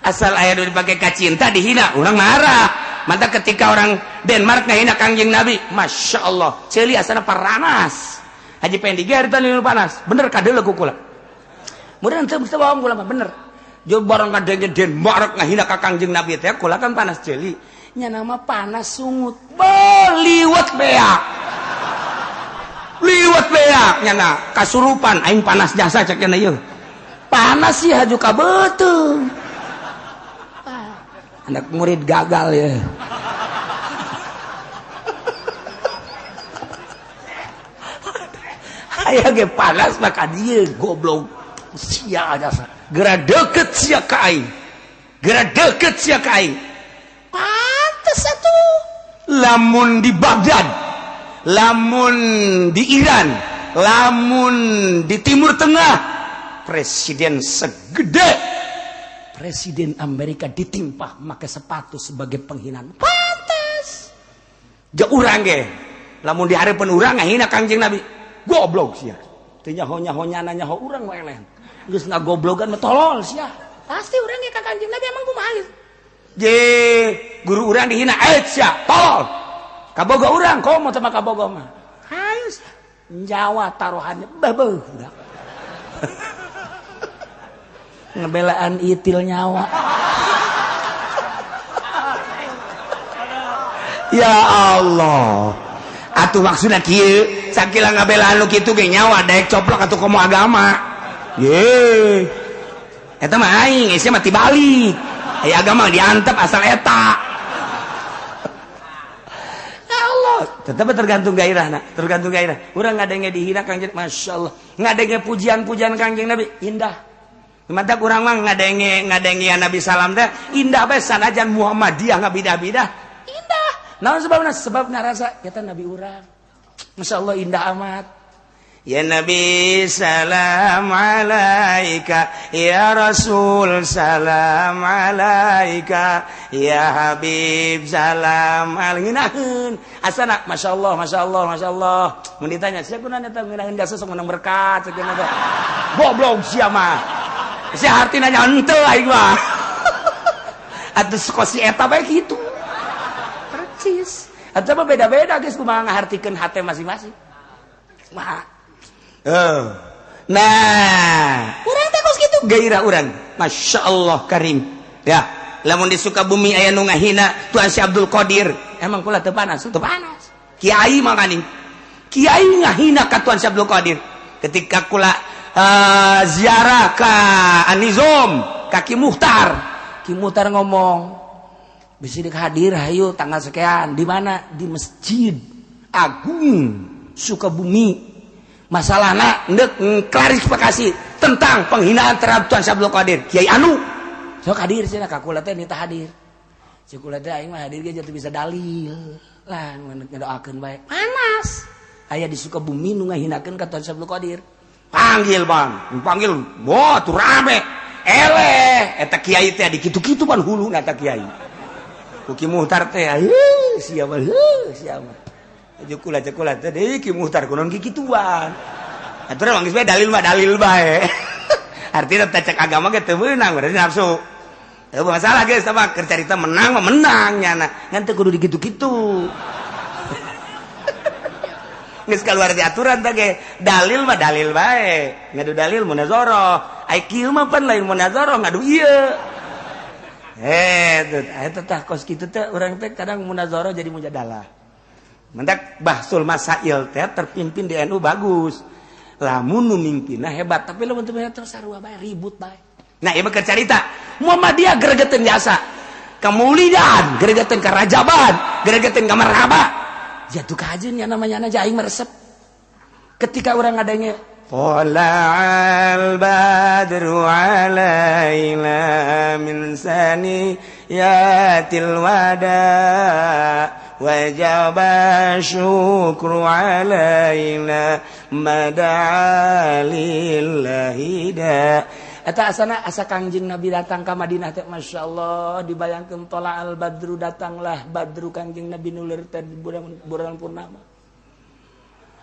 [SPEAKER 1] asal aya nu dipake ka cinta dihina urang marah mantap ketika orang Denmark ngahina kanjeng Nabi Masya Allah ceuli asana paranas haji pengen digar tadi panas bener kadeuleu ku kula mudah teu bisa bohong kula mah bener jo barang kadenge Denmark ngahina ka kanjeng Nabi teh kula kan panas ceuli nya nama panas sungut beliwet beak liwat beaknya na kasurupan aing panas jasa cek kena ieu panas sih haju ka beuteung anak murid gagal ya aya ge panas maka dieu goblok sia jasa geura deukeut sia ka aing geura deukeut sia ka aing pantes atuh lamun di Baghdad lamun di Iran, lamun di Timur Tengah, presiden segede presiden Amerika ditimpa make sepatu sebagai penghinaan. Pantes. Ja urang ge, lamun di hareupeun urang ngahina Kangjeng Nabi. Goblok sia. Teu nyaho-nyahona nyaho urang we eleh. Geus ngagoblogan mah tolol sia. Pasti urang ge ka Kangjeng Nabi emang kumaha ieu. Je guru urang dihina sia, tolol. Kaboga urang komo teh mah kaboga mah. Hayu Jawa taruhannya beuh budak. Ngebelaan itil nyawa. Ya Allah. Atuh maksudna kieu, sakila ngabelaan nu kitu ge nyawa daek coplok atuh komo agama. Ye. Eta mah aing, sia mah tibalik. Aya agama diantep asal eta. Tetap tergantung gairah nak, tergantung gairah. Urang ngadenge dihina Kangjeng, Masya Allah. Ngadenge pujian-pujian Kangjeng Nabi indah. Mantap urang mah ngadenge ya Nabi salam teh indah bae sanajan Muhammadiyah ngabidah-bidah. Indah. Naon sebabna? Sebabna rasa kita Nabi urang. Masya Allah indah amat. Ya Nabi salam alaika, ya Rasul salam alaika, ya Habib salam alinginaheun. Asana Masya Allah, Masya Allah, Masya Allah. Mun ditanya sia kunaon eta nginaheun jasa sok menang berkat ceuna teh. Goblok sia mah. Sia artina nya henteu aing mah. Atuh kosi eta bae kitu. Percis. Atuh mah beda-beda geus kumaha ngahartikeun hate masing-masing. Mah nah urang teh kos kitu gairah urang Masya Allah karim ya lamun di Sukabumi aya nu ngahina Tuan Si Abdul Qadir emang pula teu panas kiai mangani kiai ngahina ka Tuan Si Abdul Qadir ketika kula ziarah ka Anizom ka Ki Muhtar ngomong bisa hadir hayu tanggal sekian di mana di Masjid Agung Sukabumi. Masalahna ndek klarifikasi tentang penghinaan terhadap Tuan Si Abdul Qadir Kiai Anu sok hadir cenah ka kula teh nita hadir si kula teh aing mah hadir ge jatuh bisa dalil lah ngadoakeun bae panas aya di Sukabumi nu ngahinakeun ka Tuan Si Abdul Qadir panggil bang panggil wah tuh rame eleh eta kiai teh di kitu-kitu pan huluna eta kiai ku Ki Muhtar teh sia mah Jekula tadi Ki Muhtar kunon kikituan. Aturan manggis bae dalil bae. Artinya tecek agama ge teu meunang berarti nafsu. Teu masalah geus tah keur carita menang mah menang nyana. Ngan teu kudu dikitu-kitu. Geus kaluar di aturan teh ge dalil mah dalil bae. Ngadu dalil munazarah. Ai kieu mah pan lain munazarah ngadu ieu. Eta tah kos kitu teh urang teh kadang munazarah jadi mujadalah. Mendak bahsul masail teh terpimpin di NU bagus. Lamun nu mimpinna hebat, tapi lamun teu terus sarua bae ribut bae. Nah, ieu mah carita Muhammadiyah gregeteun jasa. Kamaulidan, gregeteun ka rajaban, gregeteun ka marhaba. Jatuh ka hajeun nya namanya aja aing meresep. Ketika urang ngadenge Tala'al badru alaina min saniyatil wada' wajaba syukru alaina mada'alillahi da. Eta asana asa Kangjeng Nabi datang ke Madinah teh Masya Allah dibayangkeun Tala'al badru datanglah badru Kangjeng Nabi nulir teh bulan purnama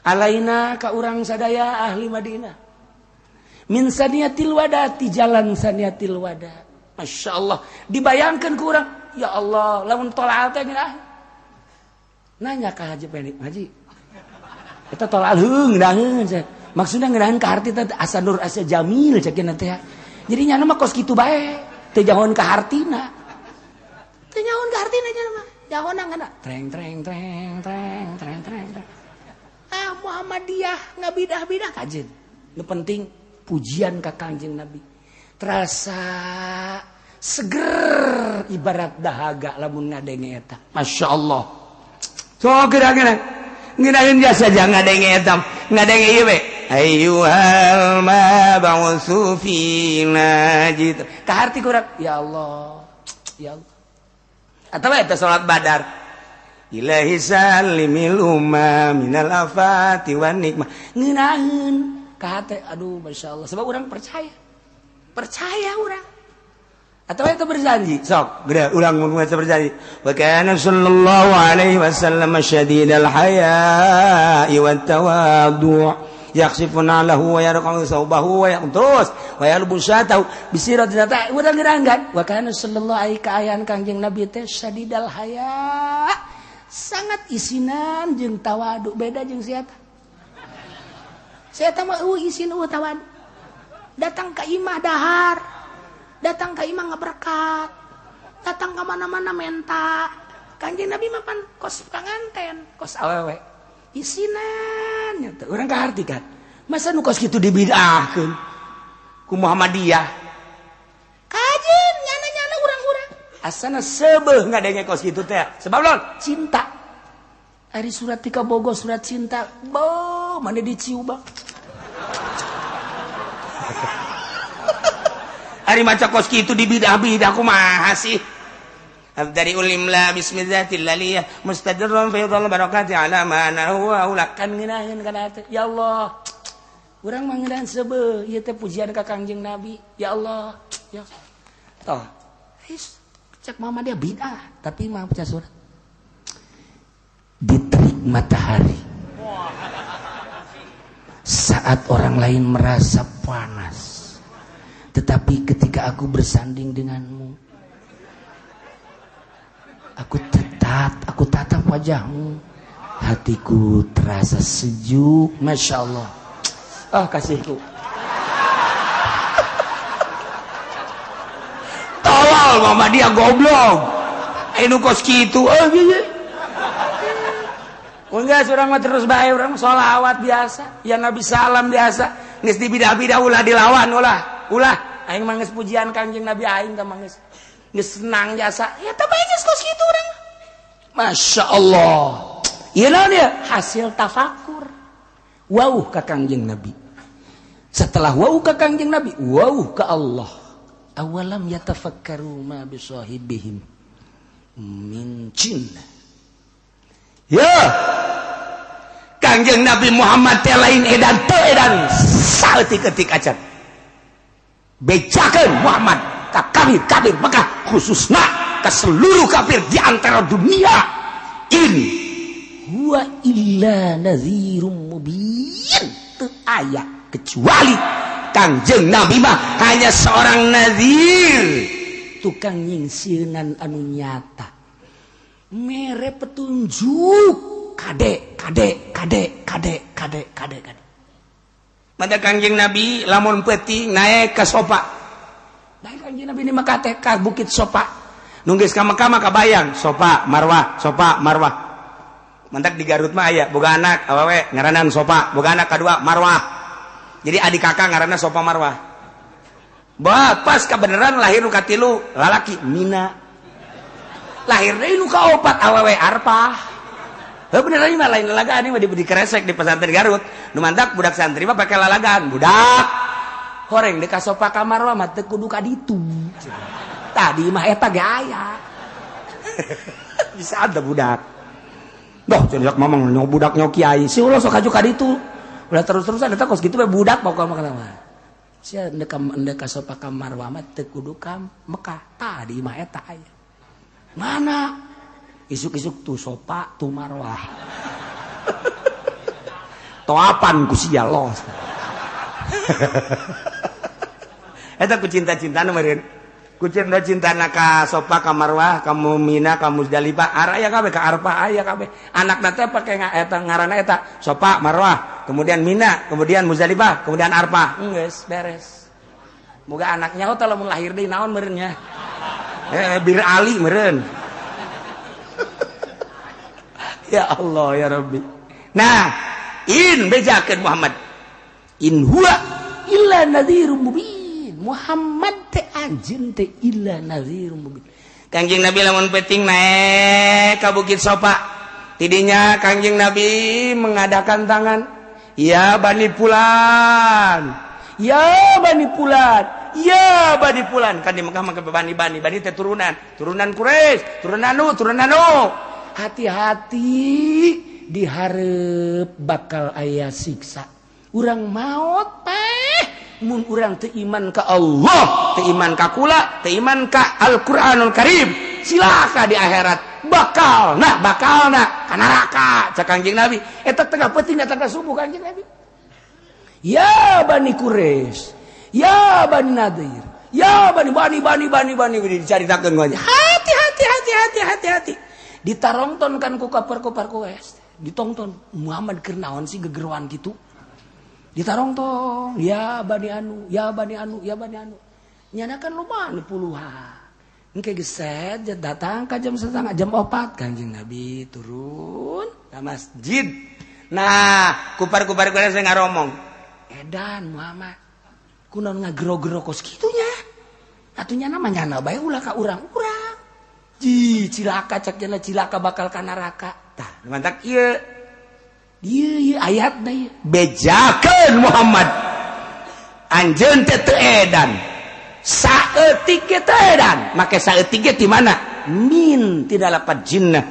[SPEAKER 1] alaina ka urang sadaya ahli Madinah min saniyatil wada ti jalan saniyatil wada. Masya Allah dibayangkeun ku urang ya Allah lamun tola'al teh nanya ka Haji Penik Haji eta tola'al heung ngeunaheun maksudna ngeunaheun ka harti teh asa nur asa jamil cekeun teh jadi nya mah kos kitu bae teu jahon ka hartina teu nyaon ka hartina nya mah jahonna ngana treng Muhammadiyah ngabidah-bidah kajen. Nu penting pujian ka Kangjeng Nabi. Terasa seger ibarat dahaga lamun ngadenge eta. Masya Allah. So gerak-gerak. Ngirain biasa aja ngadenge eta. Ngadenge ieu we. Ayyuhal mab'utsu fina gitu. Kaharti kurang. Ya Allah. Ya Allah. Atawa eta salat Badar. Ilahi salimil umma minal afati wan nikmah. Ngeunaheun ka hate, aduh masyaallah sebab urang percaya urang. Atawa eta berjanji sok geura urang mun berjanji wa kana sallallahu alaihi wasallam syadidal haya'i wat tawaddu' yakhsifuna lahu wa yarqa'u thawbahu wa yaqtus wa yalbu syatahu bisiratin ta urang ngeuranggan wa kana sallallahu alaihi kaayan Kangjeng Nabi teh syadidal haya' sangat isinan jeung tawadu beda jeung siapa mah isin tawadu datang ke imah dahar datang ke imah ngeberkat datang ke mana-mana menta Kanjeng Nabi mah pan kos panganten kos awewe isinan nya teh urang kahartikan masa nu kos kitu dibidahkeun ku Muhammadiyah kajen nyana-nyana urang-urang asana sebeuh ngadenge kos kitu teh sebab naon cinta ari surat tika bogo surat cinta bo mane diciu bang ari maca kos kitu dibidah-bidah kumaha sih dari ulimla bismillahillaliyah mustadirran faydul barakati ala mana huwa ulakan ngeunaheun kana teh ya Allah urang mah ngeunaheun sebeuh ieu teh pujian ka Kangjeng Nabi ya Allah ya toh cek mama dia bid'ah tapi mah baca surat di terik matahari saat orang lain merasa panas tetapi ketika aku bersanding denganmu aku tatap wajahmu hatiku terasa sejuk Masya Allah kasihku mama dia goblok anu kos kitu enggak surang mah terus bae urang sholawat biasa ya Nabi salam biasa geus dibidah-bidah ulah dilawan ulah aing mah geus pujian Kangjeng Nabi aing teh mah geus senang jasa ya teh bae geus kos kitu urang Masya Allah ieu naon ya hasil tafakur wauh ka Kangjeng Nabi setelah wauh ka Kangjeng Nabi wauh ka Allah awalam yatafakkaru ma bisahibihim min jinn ya Kangjeng Nabi Muhammad teh lain edan teu edan saeutik-eutik acan bejakeun Muhammad ka kafir maka khususna ka seluruh kafir di antara dunia ini huwa illa nadhirum mubin teu aya kecuali Kangjeng Nabi mah hanya seorang nazir tukang nyingsieun anu nyata mere petunjuk kade mata Kangjeng Nabi lamun peuting naik ka sopa naik Kangjeng Nabi di Mekah teh ka bukit sopa nunggeus ka Mekah mah kabayang sopa marwah mantak di Garut mah aya boga anak awewe ngaranan sopa boga anak kadua marwah jadi adik kakak ngaranna sopa marwah pas kebenaran lahir nu katilu lalaki Mina lahir deui nu kaopat awewe arpah beneran mah lain lalagaan mah di keresek di pesantren Garut nu mantak budak santri mah pake lalagaan budak horeng deuk ka sopa ka marwah mah teu kudu ka ditu tadi mah eta ge aya bisa ada budak doh cendak mamang nyok budak nyok kiai si ulah sok aju ka ditu ulah terus-terusan eta kos kitu we budak pokokna mah sia endek ka sopa ka marwah mah teu kudu ka Mekah tadi mah eta aya mana isuk-isuk tuh sopa tuh marwah toapan ku sia los eta ku cinta-cintana meureun ku cinta-cintana ka sopa ka marwah ka Mina ka Muzdalifah aya kabeh ka Arfah aya kabeh anakna teh pake eta ngaranna eta sopa marwah kemudian Mina kemudian Muzdalifah kemudian Arfah geus beres moga anaknya teh lamun lahir deui naon meureun nya Bir Ali meureun ya Allah ya Rabbi nah bejakeun Muhammad in huwa illa nadhirum mubin. Muhammad teh anjeun teh illa nadhirum mubin. Kangjeng Nabi lamun penting naik ka Bukit Sofa, tidinya Kangjeng Nabi mengadakan tangan, ya Bani Fulan, ya Bani Fulan, ya Bani Fulan. Kan di Mekah maka Bani teh turunan Quraisy, turunan nu. Hati-hati di hareup bakal aya siksa. Urang maot mun urang teu iman ka Allah, teu iman ka kula, teu iman ka Al-Qur'anul Karim, silaka di akhirat bakalna ka neraka. Cak Kangjeng Nabi eta tengah peuting datang ka subuh Kangjeng Nabi. Ya Bani Quraisy, ya Bani Nadir, ya Bani dicaritakeun gua. Hati. Ditarongtonkan ku kapar-kapar Quraisy. Ditongton Muhammad keur naon sih gegeruan kitu. Ditarongton, ya Bani anu. Nyanakan lumayan puluhan. Engke geset datang ka jam 3:30 jam 4 Kangjeng Nabi turun ka masjid. Nah, kupar-kupar Quraisy ngaromong. Edan Muhammad. Kunaon ngagero-gero kos kitunya. Atunya namanya bae ulah ka urang-urang. Cilaka caknya cilaka bakal ka neraka. Tah, mantap ieu. Ieu ayatna ieu. Bejakeun Muhammad. Anjeun teh teu edan. Saeutik ge teu edan. Make saeutik ge di mana? Min tidak lapat jinnah.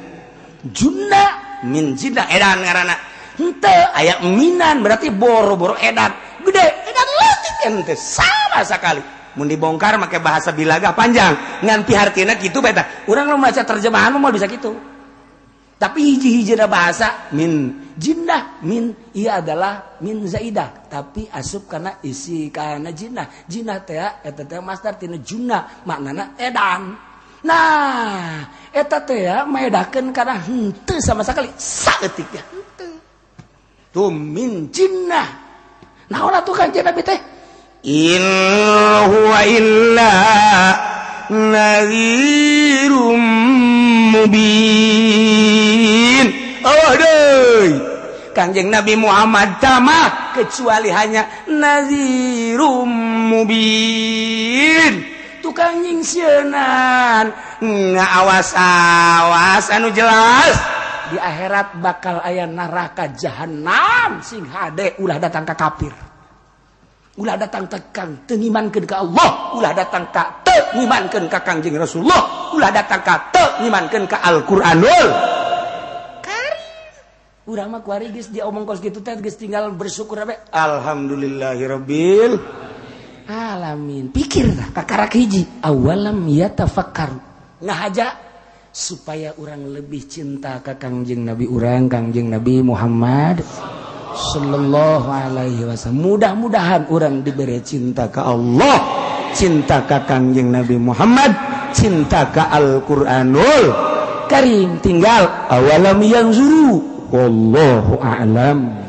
[SPEAKER 1] Junna min jinnah edan ngaranna. Henteu aya minan berarti boro-boro edan. Gede edan leutik ente sama sakali. Mun dibongkar make bahasa bilaga panjang ngan pihartina kitu bae tah. Urang nu maca terjemahan mah bisa kitu. Tapi hiji-hijina bahasa min jinnah, min ieu adalah min zaidah, tapi asup kana isi kana jinnah. Jinnah teh eta teh masdar tina junna, maknana edan. Nah, eta teh maedakeun kana henteu sama sakali saeutik ya. Henteu. Tu min jinnah. Naon atuh Kanjeng Nabi teh? In huwa illa nadhirum mubin. Oh deui Kanjeng Nabi Muhammad tamah kecuali hanya nadhirum mubin. Tukang nyingseunaan ngaawas-awas anu jelas di akhirat bakal aya neraka jahanam sing hade ulah datang ka kafir. Ulah datang tekang teu ngimankeun ka Allah, ulah datang ka teu ngimankeun ka Kangjeng Rasulullah, ulah datang ka teu ngimankeun ka Al-Qur'anul Karim. Urang mah kuari geus diomong kos kitu teh geus tinggal bersyukur we. Alhamdulillahirabbil alamin. Pikir tah kakarak hiji, awalam yatafakkaru. Ngahaja supaya urang lebih cinta ka Kangjeng Nabi urang, Kangjeng Nabi Muhammad sallallahu alaihi wasallam. Mudah-mudahan orang diberi cinta ka Allah, cinta ka Kangjeng Nabi Muhammad, cinta ka Al-Qur'anul Karim. Tinggal awalam yanzuru wallahu a'lam.